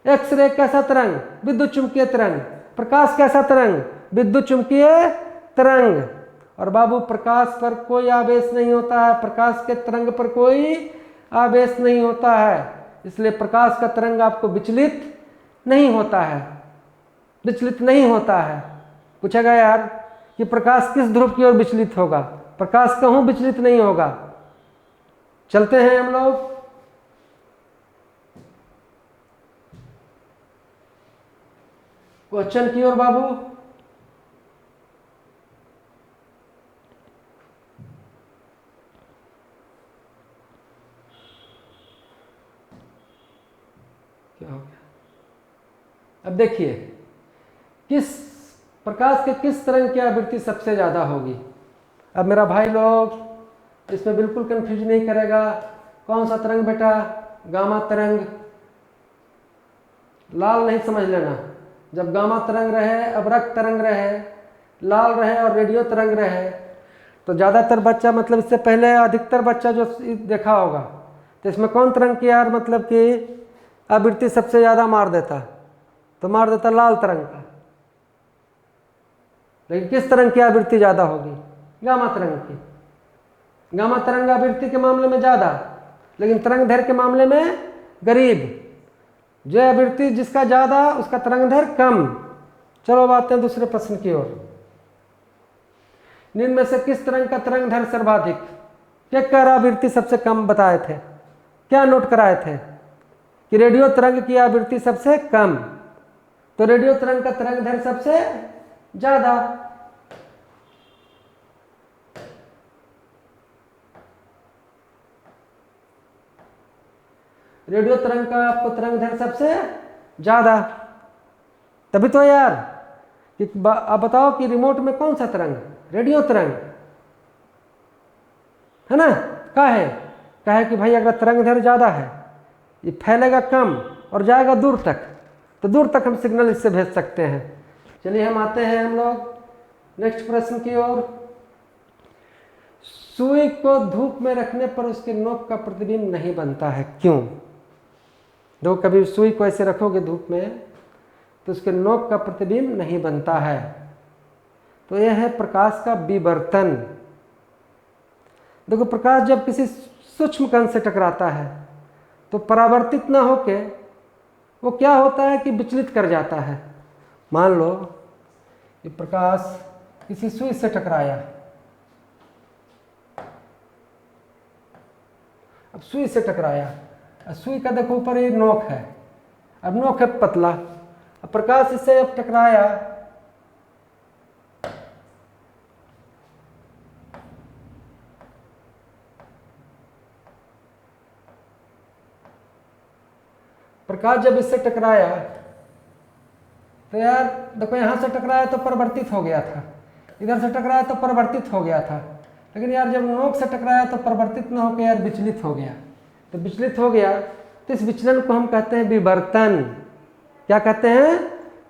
एक्सरे कैसा तरंग? विद्युत चुंबकीय तरंग। प्रकाश कैसा तरंग? विद्युत चुंबकीय तरंग। और बाबू प्रकाश पर कोई आवेश नहीं होता है, प्रकाश के तरंग पर कोई आवेश नहीं होता है, इसलिए प्रकाश का तरंग आपको विचलित नहीं होता है, विचलित नहीं होता है। पूछेगा यार कि प्रकाश किस ध्रुव की ओर विचलित होगा? प्रकाश कहूं विचलित नहीं होगा। चलते हैं हम लोग क्वेश्चन की ओर बाबू। क्या हो गया? अब देखिए किस प्रकाश के किस तरंग की आवृत्ति सबसे ज्यादा होगी। अब मेरा भाई लोग इसमें बिल्कुल कंफ्यूज नहीं करेगा। कौन सा तरंग बेटा? गामा तरंग। लाल नहीं समझ लेना। जब गामा तरंग रहे, अवरक्त तरंग रहे, लाल रहे और रेडियो तरंग रहे तो ज़्यादातर बच्चा मतलब इससे पहले अधिकतर बच्चा जो देखा होगा तो इसमें कौन तरंग की यार मतलब कि आवृत्ति सबसे ज़्यादा मार देता? तो मार देता लाल तरंग का। लेकिन किस तरंग की आवृत्ति ज़्यादा होगी? गामा तरंग की। गामा तरंग आवृत्ति के मामले में ज़्यादा, लेकिन तरंगधैर्घ्य के मामले में गरीब। जो आवृत्ति जिसका ज़्यादा उसका तरंगधैर्घ्य कम। चलो अब आते हैं दूसरे प्रश्न की ओर। निम्न में से किस तरंग का तरंगधैर्घ्य सर्वाधिक? क्या आवृत्ति सबसे कम बताए थे? क्या नोट कराए थे कि रेडियो तरंग की आवृत्ति सबसे कम, तो रेडियो तरंग का तरंगधैर्घ्य सबसे ज्यादा। रेडियो तरंग का आपको तरंगधैर्घ्य सबसे ज्यादा। तभी तो यार कि आप बताओ कि रिमोट में कौन सा तरंग? रेडियो तरंग है ना। क्या है कि भाई अगर तरंगधैर्घ्य ज्यादा है ये फैलेगा कम और जाएगा दूर तक, तो दूर तक हम सिग्नल इससे भेज सकते हैं। चलिए हम आते हैं हम लोग नेक्स्ट प्रश्न की ओर। सुई को धूप में रखने पर उसके नोक का प्रतिबिंब नहीं बनता है, क्यों? देखो कभी सुई को ऐसे रखोगे धूप में तो उसके नोक का प्रतिबिंब नहीं बनता है। तो यह है प्रकाश का विवर्तन। देखो प्रकाश जब किसी सूक्ष्म कण से टकराता है तो परावर्तित ना होके वो क्या होता है कि विचलित कर जाता है। मान लो ये प्रकाश किसी सुई से टकराया, अब सुई से टकराया, सुई का देखो ऊपर ये नोक है, अब नोक है पतला, अब प्रकाश इससे अब टकराया, प्रकाश जब इससे टकराया तो यार देखो यहां से टकराया तो परिवर्तित हो गया था, इधर से टकराया तो परिवर्तित हो गया था, लेकिन यार जब नोक से टकराया तो परिवर्तित ना होकर यार विचलित हो गया। तो विचलित हो गया तो इस विचलन को हम कहते हैं विवर्तन। क्या कहते हैं?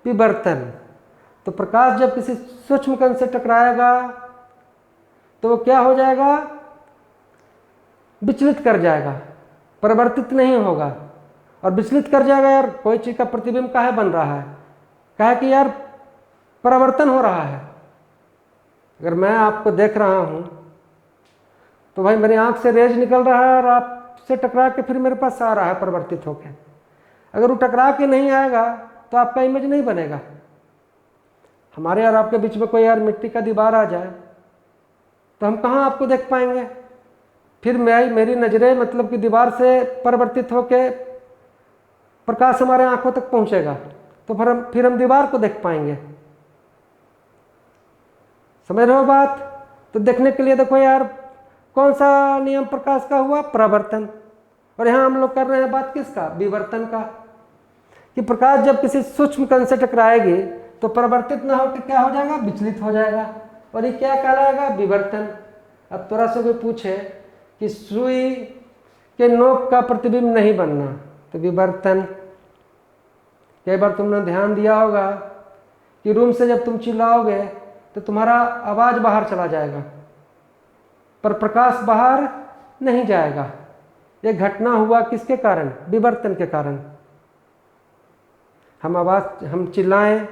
विवर्तन। तो प्रकाश जब किसी सूक्ष्म कण से टकराएगा तो वो क्या हो जाएगा? विचलित कर जाएगा, परिवर्तित नहीं होगा। और विचलित कर जाएगा यार, कोई चीज का प्रतिबिंब काहे बन रहा है? काहे कि यार परिवर्तन हो रहा है। अगर मैं आपको देख रहा हूं तो भाई मेरी आंख से रेज निकल रहा है और आपसे टकरा के फिर मेरे पास आ रहा है परिवर्तित होकर। अगर वो टकरा के नहीं आएगा तो आपका इमेज नहीं बनेगा। हमारे और आपके बीच में कोई यार मिट्टी का दीवार आ जाए तो हम कहाँ आपको देख पाएंगे? फिर मेरी नजरें मतलब कि दीवार से परिवर्तित होके प्रकाश हमारे आंखों तक पहुंचेगा तो फिर हम दीवार को देख पाएंगे। समझ रहे हो बात? तो देखने के लिए देखो यार कौन सा नियम प्रकाश का हुआ? परावर्तन। और यहां हम लोग कर रहे हैं बात किसका? विवर्तन का। कि प्रकाश जब किसी सूक्ष्म कण से टकराएगी तो परिवर्तित ना होकर क्या हो जाएगा? विचलित हो जाएगा। और ये क्या कहलाएगा? विवर्तन। अब थोड़ा सा कोई पूछे कि सुई के नोक का प्रतिबिंब नहीं बनना, तो विवर्तन। कई बार तुमने ध्यान दिया होगा कि रूम से जब तुम चिल्लाओगे तो तुम्हारा आवाज बाहर चला जाएगा पर प्रकाश बाहर नहीं जाएगा। यह घटना हुआ किसके कारण? विवर्तन के कारण। हम चिल्लाएं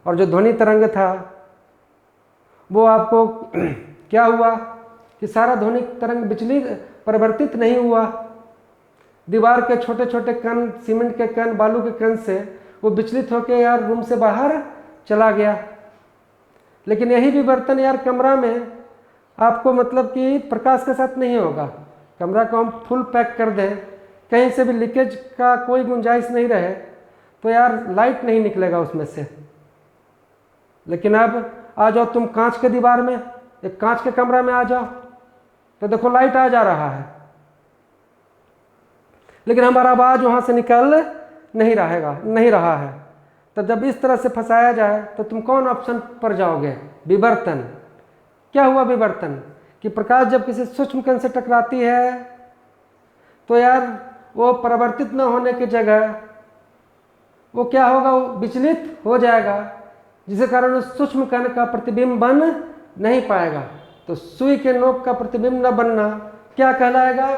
और जो ध्वनि तरंग था वो आपको क्या हुआ कि सारा ध्वनि तरंग विचलित परिवर्तित नहीं हुआ। दीवार के छोटे छोटे कण, सीमेंट के कण, बालू के कण से वो विचलित होकर यार रूम से बाहर चला गया। लेकिन यही विवर्तन यार कमरा में आपको मतलब कि प्रकाश के साथ नहीं होगा। कमरा को हम फुल पैक कर दें, कहीं से भी लीकेज का कोई गुंजाइश नहीं रहे तो यार लाइट नहीं निकलेगा उसमें से। लेकिन अब आ जाओ तुम कांच के दीवार में, एक कांच के कमरा में आ जाओ तो देखो लाइट आ जा रहा है लेकिन हमारा आवाज वहां से निकल नहीं रहा है। तो जब इस तरह से फंसाया जाए तो तुम कौन ऑप्शन पर जाओगे? विवर्तन। क्या हुआ विवर्तन? कि प्रकाश जब किसी सूक्ष्म कण से टकराती है तो यार वो परिवर्तित न होने की जगह वो क्या होगा? वो विचलित हो जाएगा, जिसके कारण उस सूक्ष्म कण का प्रतिबिंब बन नहीं पाएगा। तो सुई के नोक का प्रतिबिंब न बनना क्या कहलाएगा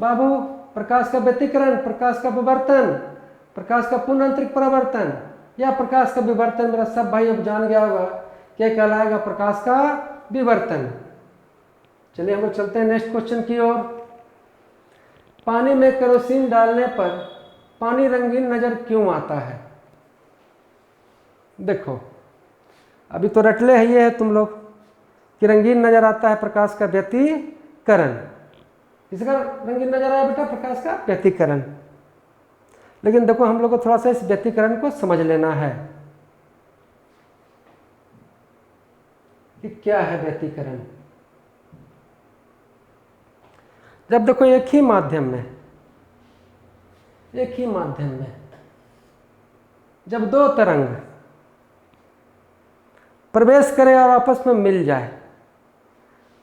बाबू? प्रकाश का व्यतिकरण, प्रकाश का विवर्तन, प्रकाश का पूर्ण आंतरिक परावर्तन या प्रकाश का विवर्तन। मेरा सब भाई अब जान गया होगा क्या कहलाएगा? प्रकाश का विवर्तन। चलिए हम लोग चलते हैं नेक्स्ट क्वेश्चन की ओर। पानी में केरोसिन डालने पर पानी रंगीन नजर क्यों आता है? देखो अभी तो रटले है ये है तुम लोग कि रंगीन नजर आता है प्रकाश का व्यतिकरण। किसका रंगीन नजर आया बेटा? प्रकाश का व्यतिकरण। लेकिन देखो हम लोग को थोड़ा सा इस व्यतिकरण को समझ लेना है कि क्या है व्यतिकरण। जब देखो एक ही माध्यम में जब दो तरंग प्रवेश करें और आपस में मिल जाए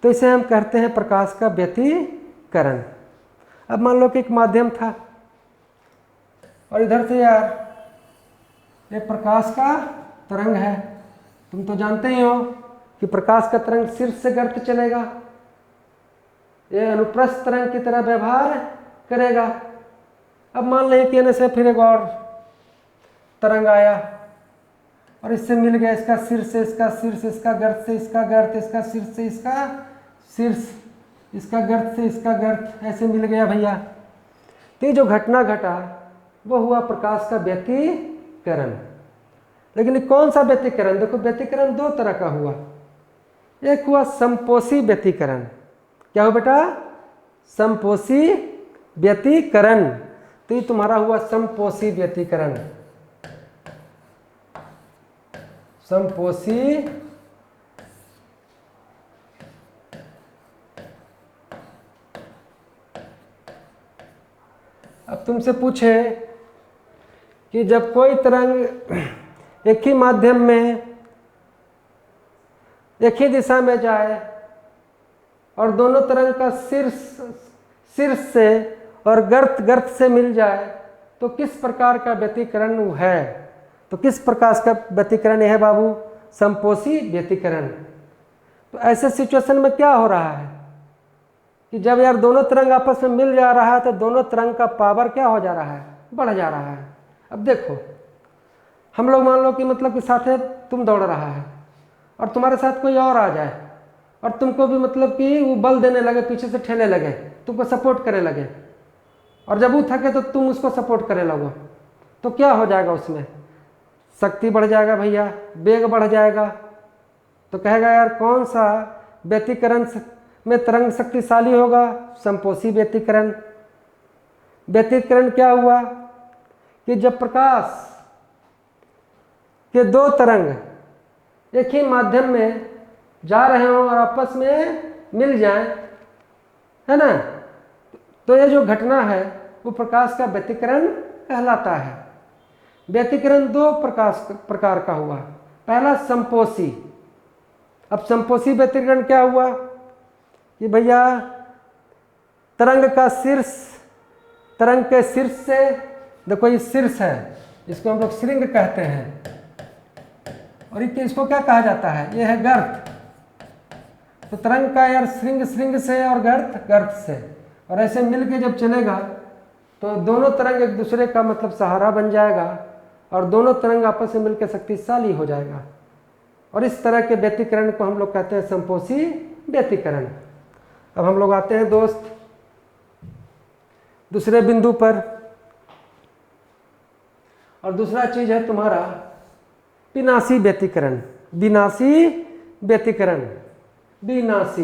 तो इसे हम कहते हैं प्रकाश का व्यतिकरण। अब मान लो कि एक माध्यम था और इधर से यार ये प्रकाश का तरंग है। तुम तो जानते ही हो कि प्रकाश का तरंग शीर्ष से गर्त चलेगा ये अनुप्रस्थ तरंग की तरह व्यवहार करेगा। अब मान लें कि से फिर एक और तरंग आया और इससे मिल गया, इसका शीर्ष से इसका शीर्ष, इसका गर्त से इसका गर्त, इसका शीर्ष से इसका शीर्ष, इसका गर्त से इसका गर्त, ऐसे मिल गया भैया। तो ये जो घटना घटा वो हुआ प्रकाश का व्यतिकरण। लेकिन ये कौन सा व्यतिकरण? देखो व्यतिकरण दो तरह का हुआ। एक हुआ संपोषी व्यतिकरण। क्या हो बेटा? संपोषी व्यतिकरण। तो ये तुम्हारा हुआ संपोषी व्यतिकरण। संपोषी अब तुमसे पूछे कि जब कोई तरंग एक ही माध्यम में एक ही दिशा में जाए और दोनों तरंग का शीर्ष से और गर्त से मिल जाए तो किस प्रकार का व्यतिकरण है? तो किस प्रकार का व्यतिकरण है बाबू? संपोषी व्यतिकरण। तो ऐसे सिचुएशन में क्या हो रहा है कि जब यार दोनों तरंग आपस में मिल जा रहा है तो दोनों तरंग का पावर क्या हो जा रहा है? बढ़ जा रहा है। अब देखो, हम लोग मान लो कि मतलब कि साथे तुम दौड़ रहा है और तुम्हारे साथ कोई और आ जाए और तुमको भी मतलब कि वो बल देने लगे, पीछे से ठेले लगे, तुमको सपोर्ट करे लगे, और जब वो थके तो तुम उसको सपोर्ट करे लगो, तो क्या हो जाएगा? उसमें शक्ति बढ़ जाएगा भैया, वेग बढ़ जाएगा। तो कहेगा यार कौन सा व्यतिकरण में तरंग शक्तिशाली होगा? संपोषी व्यतिकरण। व्यतिकरण क्या हुआ कि जब प्रकाश के दो तरंग एक ही माध्यम में जा रहे हों और आपस में मिल जाएं, है ना, तो ये जो घटना है वो प्रकाश का व्यतिकरण कहलाता है। व्यतिकरण दो प्रकार का हुआ। पहला संपोषी। अब संपोषी व्यतिकरण क्या हुआ कि भैया तरंग के शीर्ष से, देखो ये शीर्ष है, इसको हम लोग श्रृंग कहते हैं, और इसको क्या कहा जाता है? ये है गर्त। तो तरंग का यार श्रृंग से और गर्त से, और ऐसे मिलके जब चलेगा तो दोनों तरंग एक दूसरे का मतलब सहारा बन जाएगा और दोनों तरंग आपस में मिलकर शक्तिशाली हो जाएगा। और इस तरह के व्यतिकरण को हम लोग कहते हैं संपोषी व्यतिकरण। अब हम लोग आते हैं दोस्त दूसरे बिंदु पर, और दूसरा चीज है तुम्हारा विनाशी व्यतिकरण। विनाशी व्यतिकरण। विनाशी,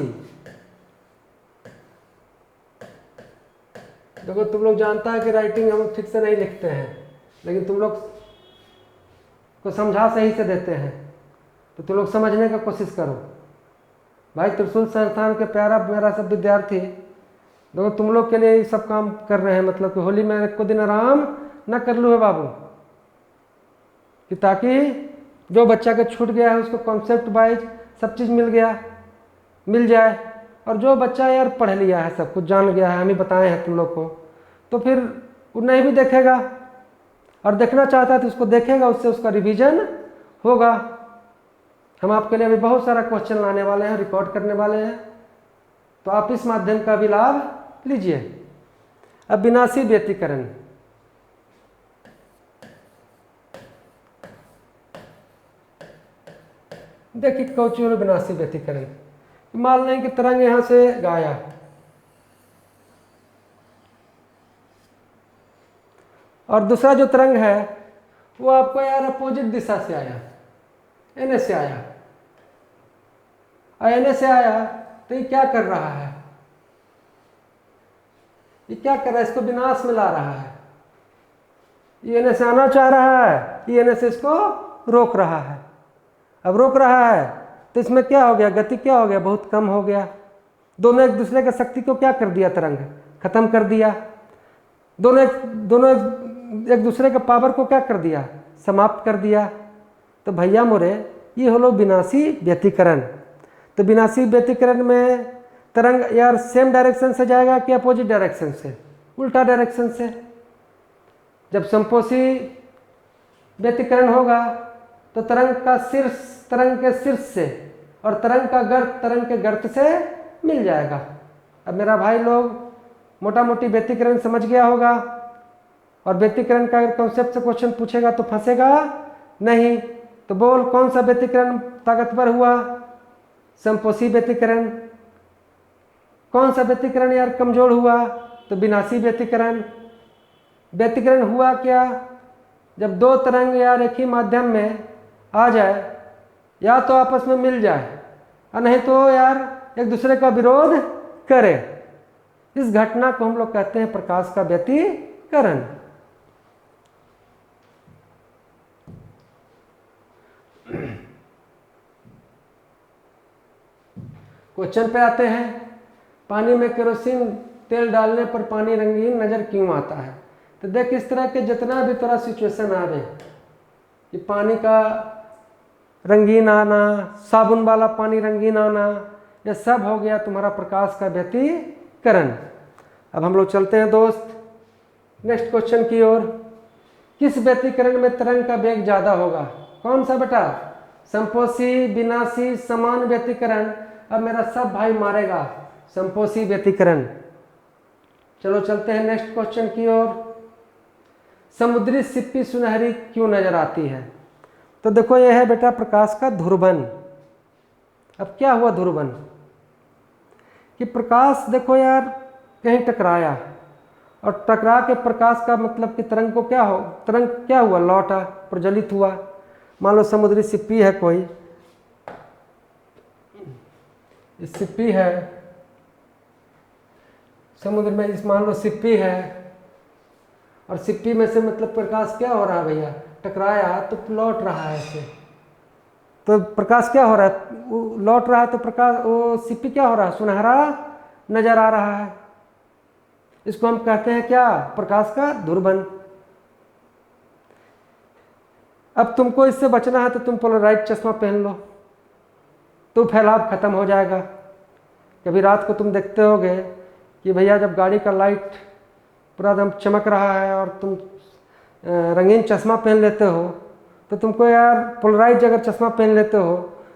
देखो तुम लोग जानता है कि राइटिंग हम ठीक से नहीं लिखते हैं, लेकिन तुम लोग को समझा सही से देते हैं, तो तुम लोग समझने का कोशिश करो। भाई त्रिशूल संस्थान के प्यारा मेरा सब विद्यार्थी, देखो तुम लोग के लिए ये सब काम कर रहे हैं, मतलब कि होली में एक को दिन आराम न कर लूँ है बाबू, कि ताकि जो बच्चा के छूट गया है उसको कॉन्सेप्ट वाइज सब चीज़ मिल जाए, और जो बच्चा यार पढ़ लिया है, सब कुछ जान गया है, हम ही बताए हैं तुम लोग को, तो फिर वो नहीं भी देखेगा और देखना चाहता है तो उसको देखेगा, उससे उसका रिवीजन होगा। हम आपके लिए अभी बहुत सारा क्वेश्चन लाने वाले हैं, रिकॉर्ड करने वाले हैं, तो आप इस माध्यम का भी लाभ लीजिए। अब विनाशी व्यतिकरण। देखिए कौचुर विनाशी व्यतिकरण। मान लें कि तरंग यहां से गाया और दूसरा जो तरंग है वो आपको यार अपोजिट दिशा से आया, एन से आया, और एन से आया तो ये क्या कर रहा है? ये क्या कर रहा है? इसको विनाश में ला रहा है। ये एन से आना चाह रहा है, ये एन से इसको रोक रहा है। अब रोक रहा है तो इसमें क्या हो गया? गति क्या हो गया? बहुत कम हो गया। दोनों एक दूसरे की शक्ति को क्या कर दिया? तरंग खत्म कर दिया। दोनों एक दूसरे के पावर को क्या कर दिया? समाप्त कर दिया। तो भैया मोरे ये हो लो विनाशी व्यतिकरण। तो विनाशी व्यतिकरण में तरंग यार सेम डायरेक्शन से जाएगा कि अपोजिट डायरेक्शन से? उल्टा डायरेक्शन से। जब संपोषी व्यतिकरण होगा तो तरंग के शीर्ष से और तरंग का गर्त तरंग के गर्त से मिल जाएगा। अब मेरा भाई लोग मोटा मोटी व्यतिकरण समझ गया होगा, और व्यतिकरण का अगर कॉन्सेप्ट से क्वेश्चन पूछेगा तो फंसेगा नहीं। तो बोल कौन सा व्यतिकरण ताकतवर हुआ? संपोषी व्यतिकरण। कौन सा व्यतिकरण यार कमजोर हुआ? तो विनाशी व्यतिकरण। व्यतिकरण हुआ क्या? जब दो तरंग यार एक ही माध्यम में आ जाए, या तो आपस में मिल जाए और नहीं तो यार एक दूसरे का विरोध करे, इस घटना को हम लोग कहते हैं प्रकाश का व्यतिकरण। क्वेश्चन पे आते हैं, पानी में केरोसिन तेल डालने पर पानी रंगीन नजर क्यों आता है? तो देख इस तरह के जितना भी थोड़ा सिचुएशन आ रहे कि पानी का रंगीन आना, साबुन वाला पानी रंगीन आना, ये सब हो गया तुम्हारा प्रकाश का व्यतिकरण। अब हम लोग चलते हैं दोस्त नेक्स्ट क्वेश्चन की ओर। किस व्यतिकरण में तरंग का वेग ज्यादा होगा? कौन सा बेटा? संपोषी, विनाशी, समान व्यतिकरण। अब मेरा सब भाई मारेगा, संपोषी व्यतिकरण। चलो चलते हैं नेक्स्ट क्वेश्चन की ओर। समुद्री सिप्पी सुनहरी क्यों नजर आती है? तो देखो यह है बेटा प्रकाश का ध्रुवन। अब क्या हुआ ध्रुवन? कि प्रकाश देखो यार कहीं टकराया, और टकरा के प्रकाश का मतलब कि तरंग को क्या हो, तरंग क्या हुआ? लौटा, प्रज्वलित हुआ। मान लो समुद्री सिप्पी है कोई, इस सिप्पी है समुद्र में, इस मान लो सिप्पी है, और सिप्पी में से मतलब प्रकाश क्या हो रहा है भैया? टकराया तो लौट रहा है ऐसे। तो प्रकाश क्या हो रहा है? वो लौट रहा है, तो प्रकाश वो सिप्पी क्या हो रहा है? सुनहरा नजर आ रहा है। इसको हम कहते हैं क्या? प्रकाश का ध्रुवन। अब तुमको इससे बचना है तो तुम पोलराइज चश्मा पहन लो, तो फैलाव खत्म हो जाएगा। कभी रात को तुम देखते होगे कि भैया जब गाड़ी का लाइट पूरा एकदम चमक रहा है और तुम रंगीन चश्मा पहन लेते हो, तो तुमको यार पोलराइज अगर चश्मा पहन लेते हो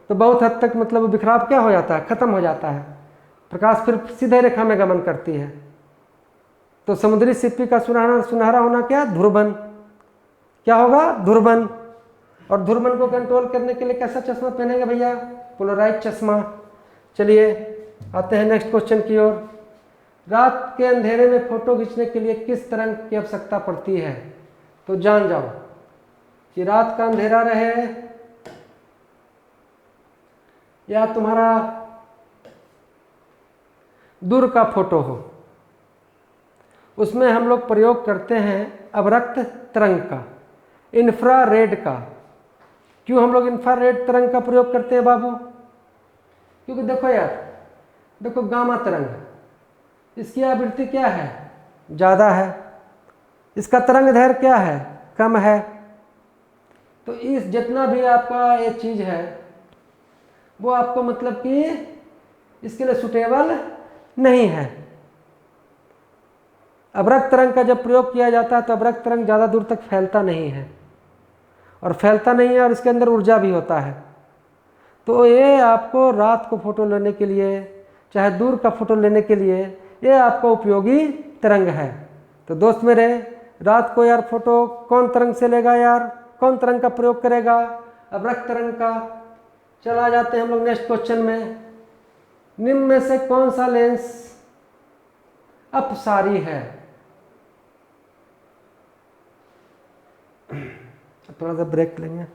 तो बहुत हद तक मतलब बिखराव क्या हो जाता है? खत्म हो जाता है। प्रकाश फिर सीधे रेखा में गमन करती है। तो समुद्री सिप्पी का सुनहरा होना क्या? ध्रुवन। क्या होगा? ध्रुवन। और ध्रुवन को कंट्रोल करने के लिए कैसा चश्मा पहनेंगे भैया? पोलराइज चश्मा। चलिए आते हैं नेक्स्ट क्वेश्चन की ओर। रात के अंधेरे में फोटो खींचने के लिए किस तरंग की आवश्यकता पड़ती है? तो जान जाओ कि रात का अंधेरा रहे या तुम्हारा दूर का फोटो हो, उसमें हम लोग प्रयोग करते हैं अवरक्त तरंग का, इंफ्रारेड का। क्यों हम लोग इंफ्रारेड तरंग का प्रयोग करते हैं बाबू? क्योंकि देखो यार, देखो गामा तरंग, इसकी आवृत्ति क्या है? ज़्यादा है। इसका तरंग दैर्घ्य क्या है? कम है। तो इस जितना भी आपका ये चीज़ है वो आपको मतलब कि इसके लिए सुटेबल नहीं है। अवरक्त तरंग का जब प्रयोग किया जाता है तो अवरक्त तरंग ज़्यादा दूर तक फैलता नहीं है, और फैलता नहीं है और इसके अंदर ऊर्जा भी होता है। तो ये आपको रात को फोटो लेने के लिए, चाहे दूर का फोटो लेने के लिए, ये आपको उपयोगी तरंग है। तो दोस्त मेरे, रात को यार फोटो कौन तरंग से लेगा यार? कौन तरंग का प्रयोग करेगा? अवरक्त तरंग का। चला जाते हैं हम लोग नेक्स्ट क्वेश्चन में। निम्न में से कौन सा लेंस अपसारी है? थोड़ा सा ब्रेक लेंगे।